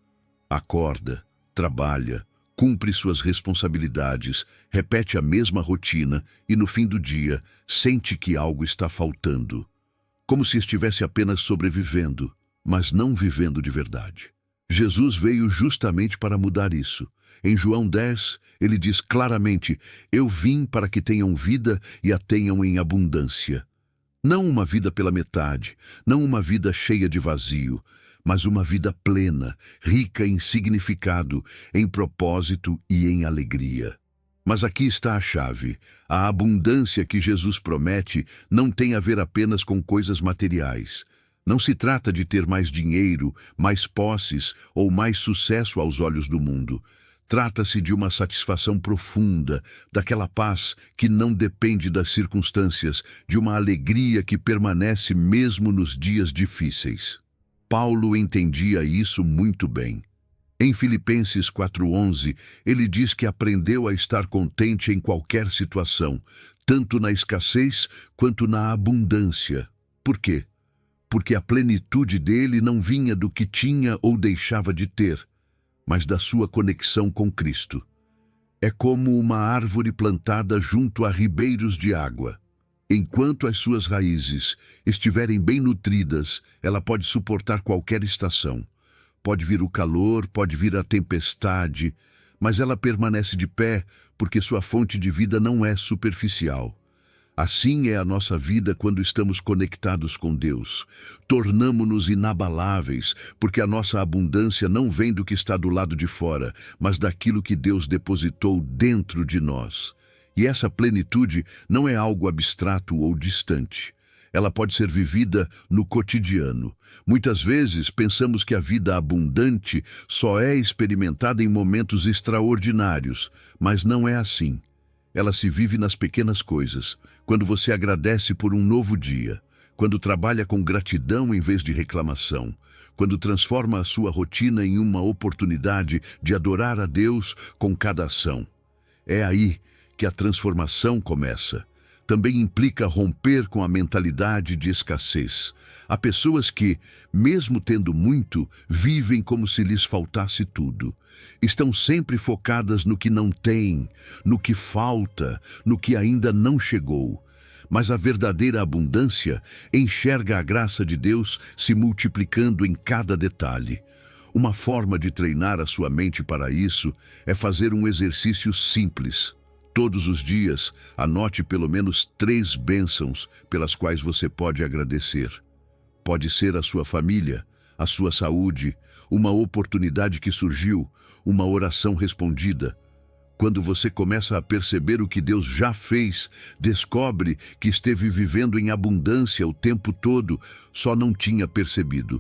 Acorda, trabalha, cumpre suas responsabilidades, repete a mesma rotina e no fim do dia sente que algo está faltando. Como se estivesse apenas sobrevivendo, mas não vivendo de verdade. Jesus veio justamente para mudar isso. Em João 10, ele diz claramente: eu vim para que tenham vida e a tenham em abundância. Não uma vida pela metade, não uma vida cheia de vazio, mas uma vida plena, rica em significado, em propósito e em alegria. Mas aqui está a chave. A abundância que Jesus promete não tem a ver apenas com coisas materiais. Não se trata de ter mais dinheiro, mais posses ou mais sucesso aos olhos do mundo. Trata-se de uma satisfação profunda, daquela paz que não depende das circunstâncias, de uma alegria que permanece mesmo nos dias difíceis. Paulo entendia isso muito bem. Em Filipenses 4:11, ele diz que aprendeu a estar contente em qualquer situação, tanto na escassez quanto na abundância. Por quê? Porque a plenitude dele não vinha do que tinha ou deixava de ter, mas da sua conexão com Cristo. É como uma árvore plantada junto a ribeiros de água. Enquanto as suas raízes estiverem bem nutridas, ela pode suportar qualquer estação. Pode vir o calor, pode vir a tempestade, mas ela permanece de pé porque sua fonte de vida não é superficial. Assim é a nossa vida quando estamos conectados com Deus. Tornamo-nos inabaláveis, porque a nossa abundância não vem do que está do lado de fora, mas daquilo que Deus depositou dentro de nós. E essa plenitude não é algo abstrato ou distante. Ela pode ser vivida no cotidiano. Muitas vezes pensamos que a vida abundante só é experimentada em momentos extraordinários, mas não é assim. Ela se vive nas pequenas coisas, quando você agradece por um novo dia, quando trabalha com gratidão em vez de reclamação, quando transforma a sua rotina em uma oportunidade de adorar a Deus com cada ação. É aí que a transformação começa. Também implica romper com a mentalidade de escassez. Há pessoas que, mesmo tendo muito, vivem como se lhes faltasse tudo. Estão sempre focadas no que não têm, no que falta, no que ainda não chegou. Mas a verdadeira abundância enxerga a graça de Deus se multiplicando em cada detalhe. Uma forma de treinar a sua mente para isso é fazer um exercício simples. Todos os dias, anote pelo menos 3 bênçãos pelas quais você pode agradecer. Pode ser a sua família, a sua saúde, uma oportunidade que surgiu, uma oração respondida. Quando você começa a perceber o que Deus já fez, descobre que esteve vivendo em abundância o tempo todo, só não tinha percebido.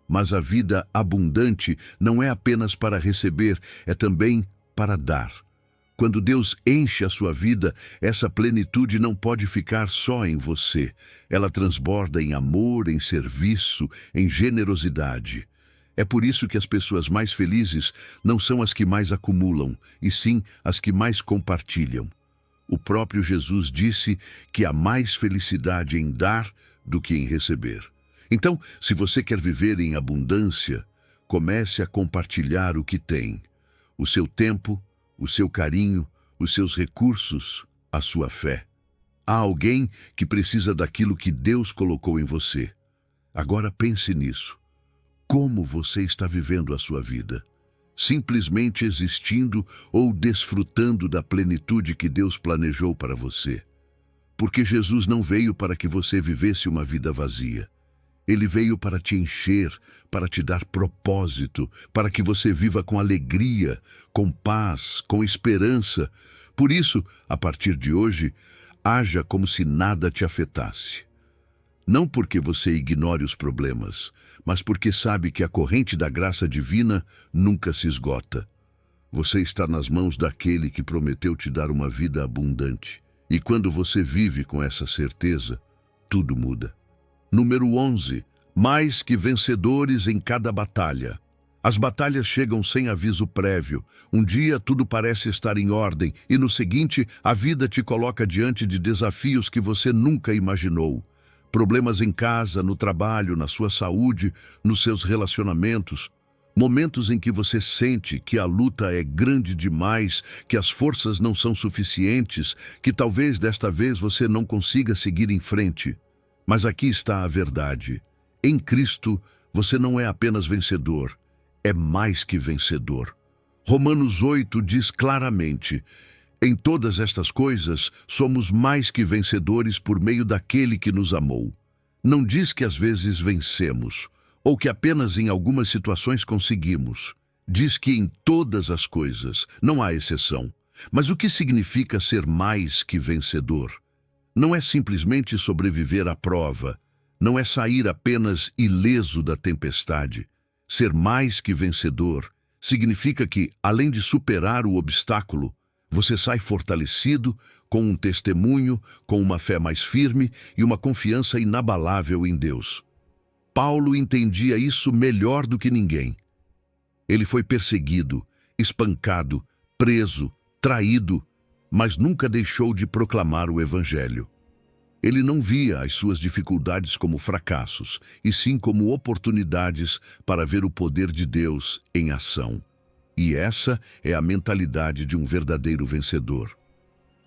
Mas a vida abundante não é apenas para receber, é também para dar. Quando Deus enche a sua vida, essa plenitude não pode ficar só em você. Ela transborda em amor, em serviço, em generosidade. É por isso que as pessoas mais felizes não são as que mais acumulam, e sim as que mais compartilham. O próprio Jesus disse que há mais felicidade em dar do que em receber. Então, se você quer viver em abundância, comece a compartilhar o que tem. O seu tempo, o seu carinho, os seus recursos, a sua fé. Há alguém que precisa daquilo que Deus colocou em você. Agora pense nisso. Como você está vivendo a sua vida? Simplesmente existindo ou desfrutando da plenitude que Deus planejou para você? Porque Jesus não veio para que você vivesse uma vida vazia. Ele veio para te encher, para te dar propósito, para que você viva com alegria, com paz, com esperança. Por isso, a partir de hoje, haja como se nada te afetasse. Não porque você ignore os problemas, mas porque sabe que a corrente da graça divina nunca se esgota. Você está nas mãos daquele que prometeu te dar uma vida abundante. E quando você vive com essa certeza, tudo muda. Número 11. Mais que vencedores em cada batalha. As batalhas chegam sem aviso prévio. Um dia tudo parece estar em ordem e no seguinte a vida te coloca diante de desafios que você nunca imaginou. Problemas em casa, no trabalho, na sua saúde, nos seus relacionamentos. Momentos em que você sente que a luta é grande demais, que as forças não são suficientes, que talvez desta vez você não consiga seguir em frente. Mas aqui está a verdade. Em Cristo, você não é apenas vencedor, é mais que vencedor. Romanos 8 diz claramente: em todas estas coisas, somos mais que vencedores por meio daquele que nos amou. Não diz que às vezes vencemos, ou que apenas em algumas situações conseguimos. Diz que em todas as coisas, não há exceção. Mas o que significa ser mais que vencedor? Não é simplesmente sobreviver à prova, não é sair apenas ileso da tempestade. Ser mais que vencedor significa que, além de superar o obstáculo, você sai fortalecido, com um testemunho, com uma fé mais firme e uma confiança inabalável em Deus. Paulo entendia isso melhor do que ninguém. Ele foi perseguido, espancado, preso, traído, mas nunca deixou de proclamar o Evangelho. Ele não via as suas dificuldades como fracassos, e sim como oportunidades para ver o poder de Deus em ação. E essa é a mentalidade de um verdadeiro vencedor.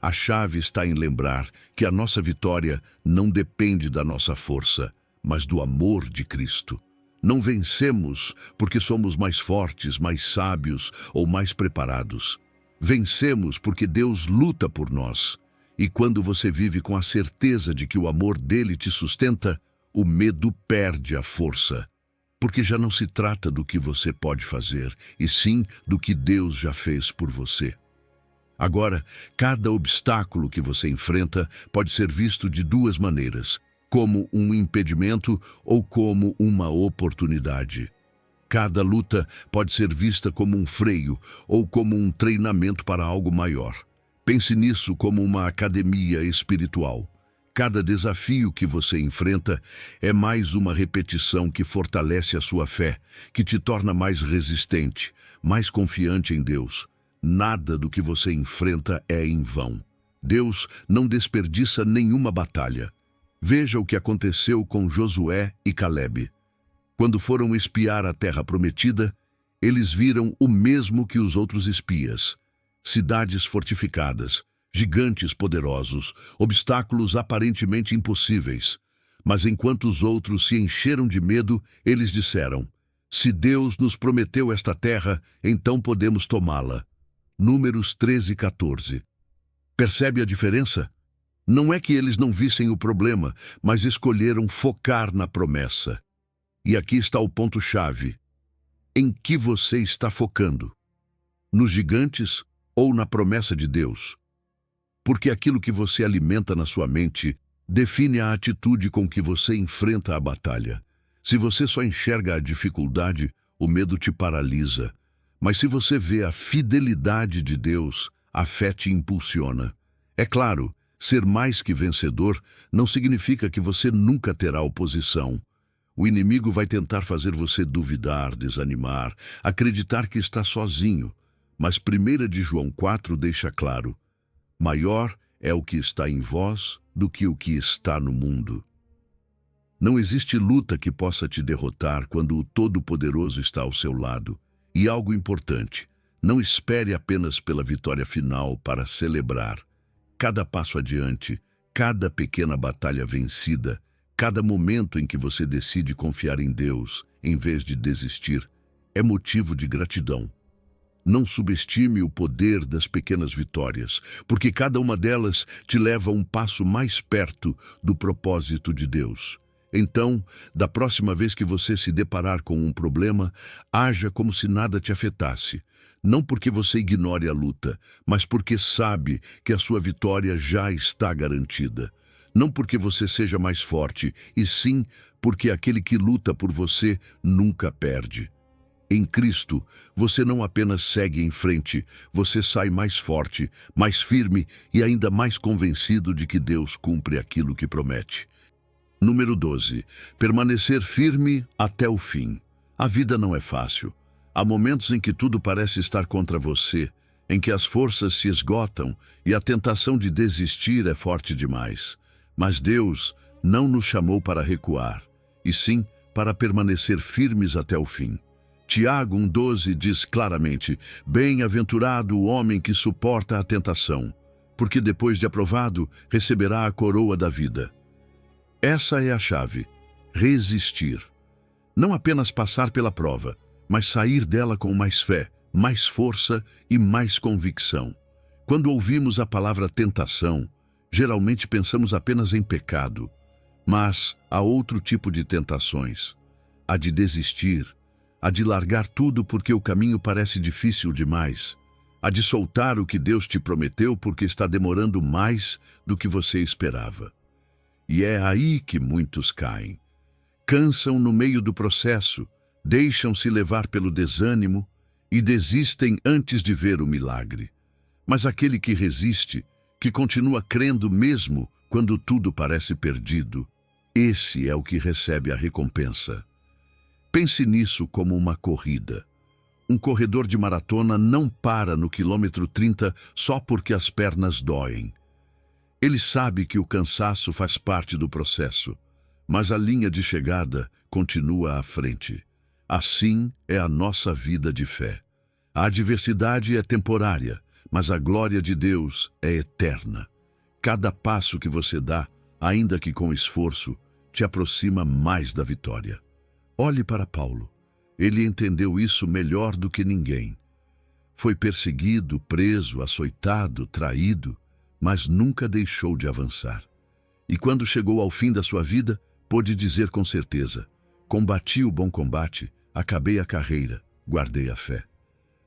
A chave está em lembrar que a nossa vitória não depende da nossa força, mas do amor de Cristo. Não vencemos porque somos mais fortes, mais sábios ou mais preparados. Vencemos porque Deus luta por nós. E quando você vive com a certeza de que o amor dele te sustenta, o medo perde a força. Porque já não se trata do que você pode fazer, e sim do que Deus já fez por você. Agora, cada obstáculo que você enfrenta pode ser visto de duas maneiras: como um impedimento ou como uma oportunidade. Cada luta pode ser vista como um freio ou como um treinamento para algo maior. Pense nisso como uma academia espiritual. Cada desafio que você enfrenta é mais uma repetição que fortalece a sua fé, que te torna mais resistente, mais confiante em Deus. Nada do que você enfrenta é em vão. Deus não desperdiça nenhuma batalha. Veja o que aconteceu com Josué e Calebe. Quando foram espiar a terra prometida, eles viram o mesmo que os outros espias: cidades fortificadas, gigantes poderosos, obstáculos aparentemente impossíveis. Mas enquanto os outros se encheram de medo, eles disseram: se Deus nos prometeu esta terra, então podemos tomá-la. Números 13:14. Percebe a diferença? Não é que eles não vissem o problema, mas escolheram focar na promessa. E aqui está o ponto-chave. Em que você está focando? Nos gigantes ou na promessa de Deus? Porque aquilo que você alimenta na sua mente define a atitude com que você enfrenta a batalha. Se você só enxerga a dificuldade, o medo te paralisa. Mas se você vê a fidelidade de Deus, a fé te impulsiona. É claro, ser mais que vencedor não significa que você nunca terá oposição. O inimigo vai tentar fazer você duvidar, desanimar, acreditar que está sozinho. Mas 1 de João 4 deixa claro: maior é o que está em vós do que o que está no mundo. Não existe luta que possa te derrotar quando o Todo-Poderoso está ao seu lado. E algo importante: não espere apenas pela vitória final para celebrar. Cada passo adiante, cada pequena batalha vencida, cada momento em que você decide confiar em Deus, em vez de desistir, é motivo de gratidão. Não subestime o poder das pequenas vitórias, porque cada uma delas te leva um passo mais perto do propósito de Deus. Então, da próxima vez que você se deparar com um problema, haja como se nada te afetasse. Não porque você ignore a luta, mas porque sabe que a sua vitória já está garantida. Não porque você seja mais forte, e sim porque aquele que luta por você nunca perde. Em Cristo, você não apenas segue em frente, você sai mais forte, mais firme e ainda mais convencido de que Deus cumpre aquilo que promete. Número 12. Permanecer firme até o fim. A vida não é fácil. Há momentos em que tudo parece estar contra você, em que as forças se esgotam e a tentação de desistir é forte demais. Mas Deus não nos chamou para recuar, e sim para permanecer firmes até o fim. Tiago 1,12 diz claramente: bem-aventurado o homem que suporta a tentação, porque depois de aprovado, receberá a coroa da vida. Essa é a chave: resistir. Não apenas passar pela prova, mas sair dela com mais fé, mais força e mais convicção. Quando ouvimos a palavra tentação, geralmente pensamos apenas em pecado, mas há outro tipo de tentações: a de desistir, a de largar tudo porque o caminho parece difícil demais, a de soltar o que Deus te prometeu porque está demorando mais do que você esperava. E é aí que muitos caem. Cansam no meio do processo, deixam-se levar pelo desânimo e desistem antes de ver o milagre. Mas aquele que resiste, que continua crendo mesmo quando tudo parece perdido, esse é o que recebe a recompensa. Pense nisso como uma corrida. Um corredor de maratona não para no quilômetro 30 só porque as pernas doem. Ele sabe que o cansaço faz parte do processo, mas a linha de chegada continua à frente. Assim é a nossa vida de fé. A adversidade é temporária, mas a glória de Deus é eterna. Cada passo que você dá, ainda que com esforço, te aproxima mais da vitória. Olhe para Paulo. Ele entendeu isso melhor do que ninguém. Foi perseguido, preso, açoitado, traído, mas nunca deixou de avançar. E quando chegou ao fim da sua vida, pôde dizer com certeza: combati o bom combate, acabei a carreira, guardei a fé.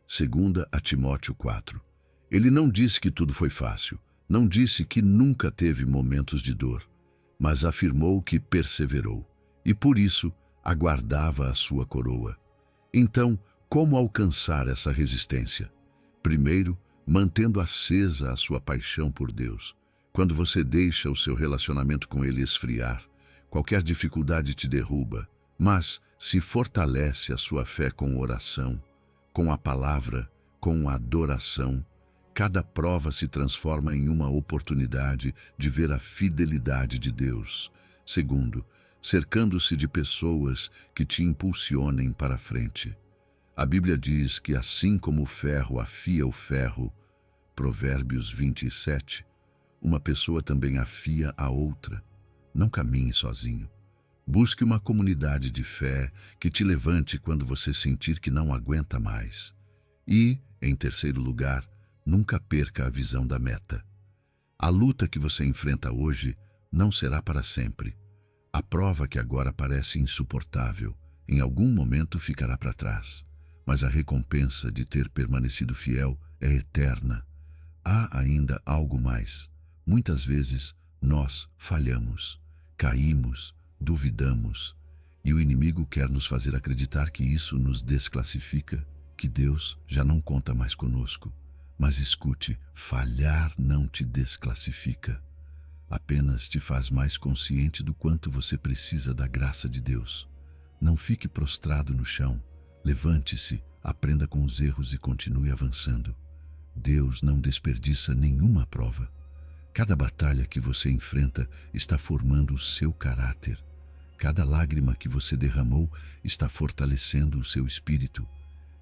2 Timóteo 4. Ele não disse que tudo foi fácil, não disse que nunca teve momentos de dor, mas afirmou que perseverou, e por isso aguardava a sua coroa. Então, como alcançar essa resistência? Primeiro, mantendo acesa a sua paixão por Deus. Quando você deixa o seu relacionamento com Ele esfriar, qualquer dificuldade te derruba, mas se fortalece a sua fé com oração, com a palavra, com a adoração. Cada prova se transforma em uma oportunidade de ver a fidelidade de Deus. Segundo, cercando-se de pessoas que te impulsionem para a frente. A Bíblia diz que assim como o ferro afia o ferro, Provérbios 27, uma pessoa também afia a outra. Não caminhe sozinho. Busque uma comunidade de fé que te levante quando você sentir que não aguenta mais. E, em terceiro lugar, nunca perca a visão da meta. A luta que você enfrenta hoje não será para sempre. A prova que agora parece insuportável, em algum momento ficará para trás. Mas a recompensa de ter permanecido fiel é eterna. Há ainda algo mais. Muitas vezes nós falhamos, caímos, duvidamos, e o inimigo quer nos fazer acreditar que isso nos desclassifica, que Deus já não conta mais conosco. Mas escute, falhar não te desclassifica. Apenas te faz mais consciente do quanto você precisa da graça de Deus. Não fique prostrado no chão. Levante-se, aprenda com os erros e continue avançando. Deus não desperdiça nenhuma prova. Cada batalha que você enfrenta está formando o seu caráter. Cada lágrima que você derramou está fortalecendo o seu espírito.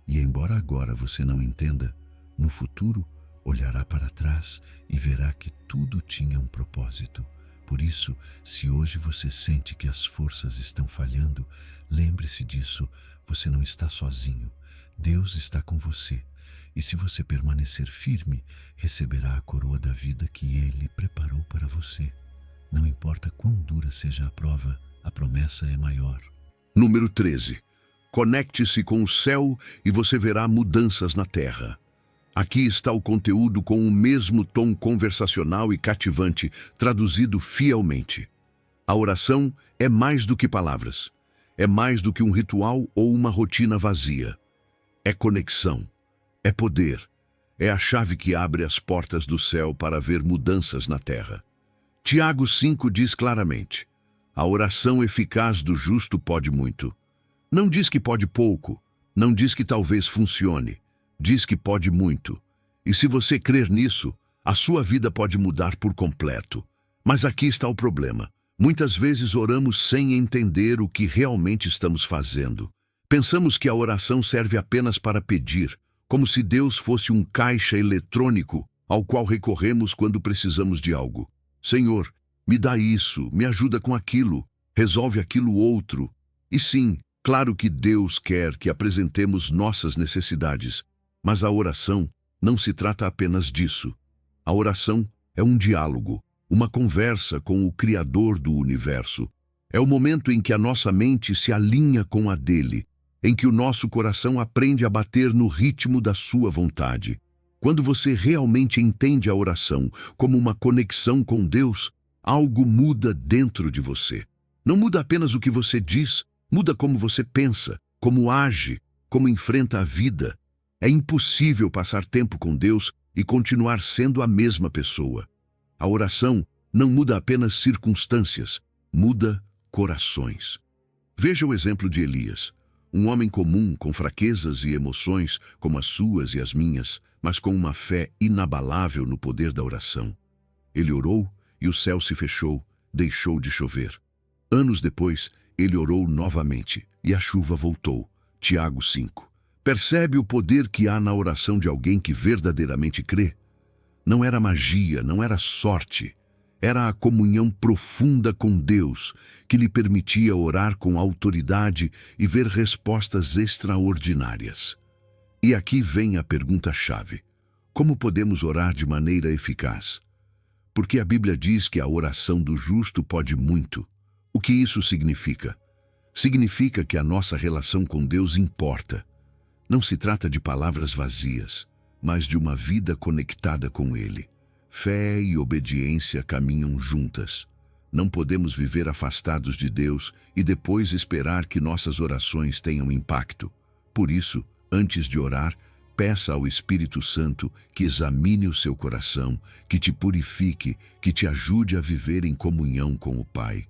E embora agora você não entenda, no futuro olhará para trás e verá que tudo tinha um propósito. Por isso, se hoje você sente que as forças estão falhando, lembre-se disso, você não está sozinho. Deus está com você. E se você permanecer firme, receberá a coroa da vida que Ele preparou para você. Não importa quão dura seja a prova, a promessa é maior. Número 13. Conecte-se com o céu e você verá mudanças na terra. Aqui está o conteúdo com o mesmo tom conversacional e cativante, traduzido fielmente. A oração é mais do que palavras. É mais do que um ritual ou uma rotina vazia. é conexão, é poder, é a chave que abre as portas do céu para ver mudanças na terra. Tiago 5 diz claramente: a oração eficaz do justo pode muito. Não diz que pode pouco, não diz que talvez funcione, diz que pode muito. E se você crer nisso, a sua vida pode mudar por completo. Mas aqui está o problema. Muitas vezes oramos sem entender o que realmente estamos fazendo. Pensamos que a oração serve apenas para pedir, como se Deus fosse um caixa eletrônico ao qual recorremos quando precisamos de algo. Senhor, me dá isso, me ajuda com aquilo, resolve aquilo outro. E sim, claro que Deus quer que apresentemos nossas necessidades, mas a oração não se trata apenas disso. A oração é um diálogo, uma conversa com o Criador do universo. É o momento em que a nossa mente se alinha com a dele, em que o nosso coração aprende a bater no ritmo da sua vontade. Quando você realmente entende a oração como uma conexão com Deus, algo muda dentro de você. Não muda apenas o que você diz, muda como você pensa, como age, como enfrenta a vida. É impossível passar tempo com Deus e continuar sendo a mesma pessoa. A oração não muda apenas circunstâncias, muda corações. Veja o exemplo de Elias, um homem comum com fraquezas e emoções como as suas e as minhas, mas com uma fé inabalável no poder da oração. Ele orou e o céu se fechou, deixou de chover. Anos depois, ele orou novamente e a chuva voltou. Tiago 5. Percebe o poder que há na oração de alguém que verdadeiramente crê? Não era magia, não era sorte. Era a comunhão profunda com Deus que lhe permitia orar com autoridade e ver respostas extraordinárias. E aqui vem a pergunta-chave: como podemos orar de maneira eficaz? Porque a Bíblia diz que a oração do justo pode muito. O que isso significa? Significa que a nossa relação com Deus importa. Não se trata de palavras vazias, mas de uma vida conectada com Ele. Fé e obediência caminham juntas. Não podemos viver afastados de Deus e depois esperar que nossas orações tenham impacto. Por isso, antes de orar, peça ao Espírito Santo que examine o seu coração, que te purifique, que te ajude a viver em comunhão com o Pai.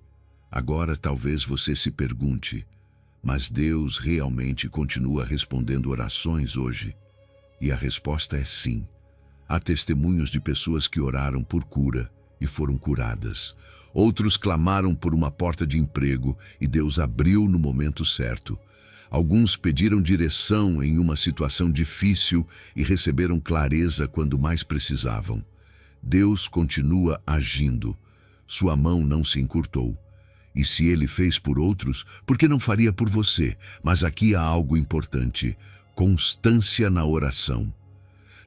Agora talvez você se pergunte: mas Deus realmente continua respondendo orações hoje? E a resposta é sim. Há testemunhos de pessoas que oraram por cura e foram curadas. Outros clamaram por uma porta de emprego e Deus abriu no momento certo. Alguns pediram direção em uma situação difícil e receberam clareza quando mais precisavam. Deus continua agindo. Sua mão não se encurtou. E se Ele fez por outros, por que não faria por você? Mas aqui há algo importante: constância na oração.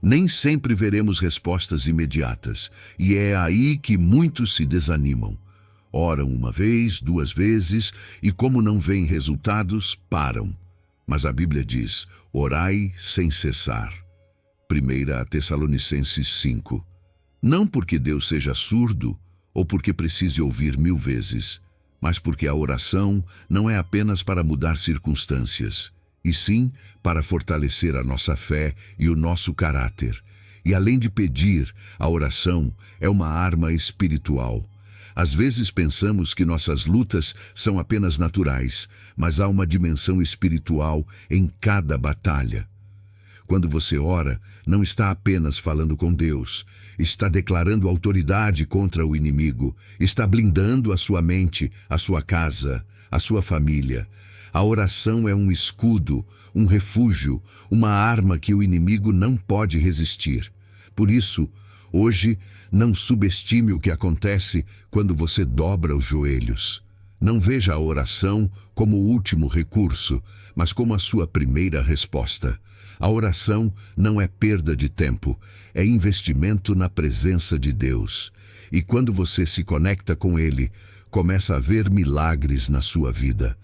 Nem sempre veremos respostas imediatas, e é aí que muitos se desanimam. Oram uma vez, 2 vezes, e como não veem resultados, param. Mas a Bíblia diz: orai sem cessar. 1 Tessalonicenses 5. Não porque Deus seja surdo, ou porque precise ouvir 1000 vezes, mas porque a oração não é apenas para mudar circunstâncias, e sim para fortalecer a nossa fé e o nosso caráter. E além de pedir, a oração é uma arma espiritual. Às vezes pensamos que nossas lutas são apenas naturais, mas há uma dimensão espiritual em cada batalha. Quando você ora, não está apenas falando com Deus, está declarando autoridade contra o inimigo, está blindando a sua mente, a sua casa, a sua família. A oração é um escudo, um refúgio, uma arma que o inimigo não pode resistir. Por isso, hoje, não subestime o que acontece quando você dobra os joelhos. Não veja a oração como o último recurso, mas como a sua primeira resposta. A oração não é perda de tempo, é investimento na presença de Deus. E quando você se conecta com Ele, começa a ver milagres na sua vida.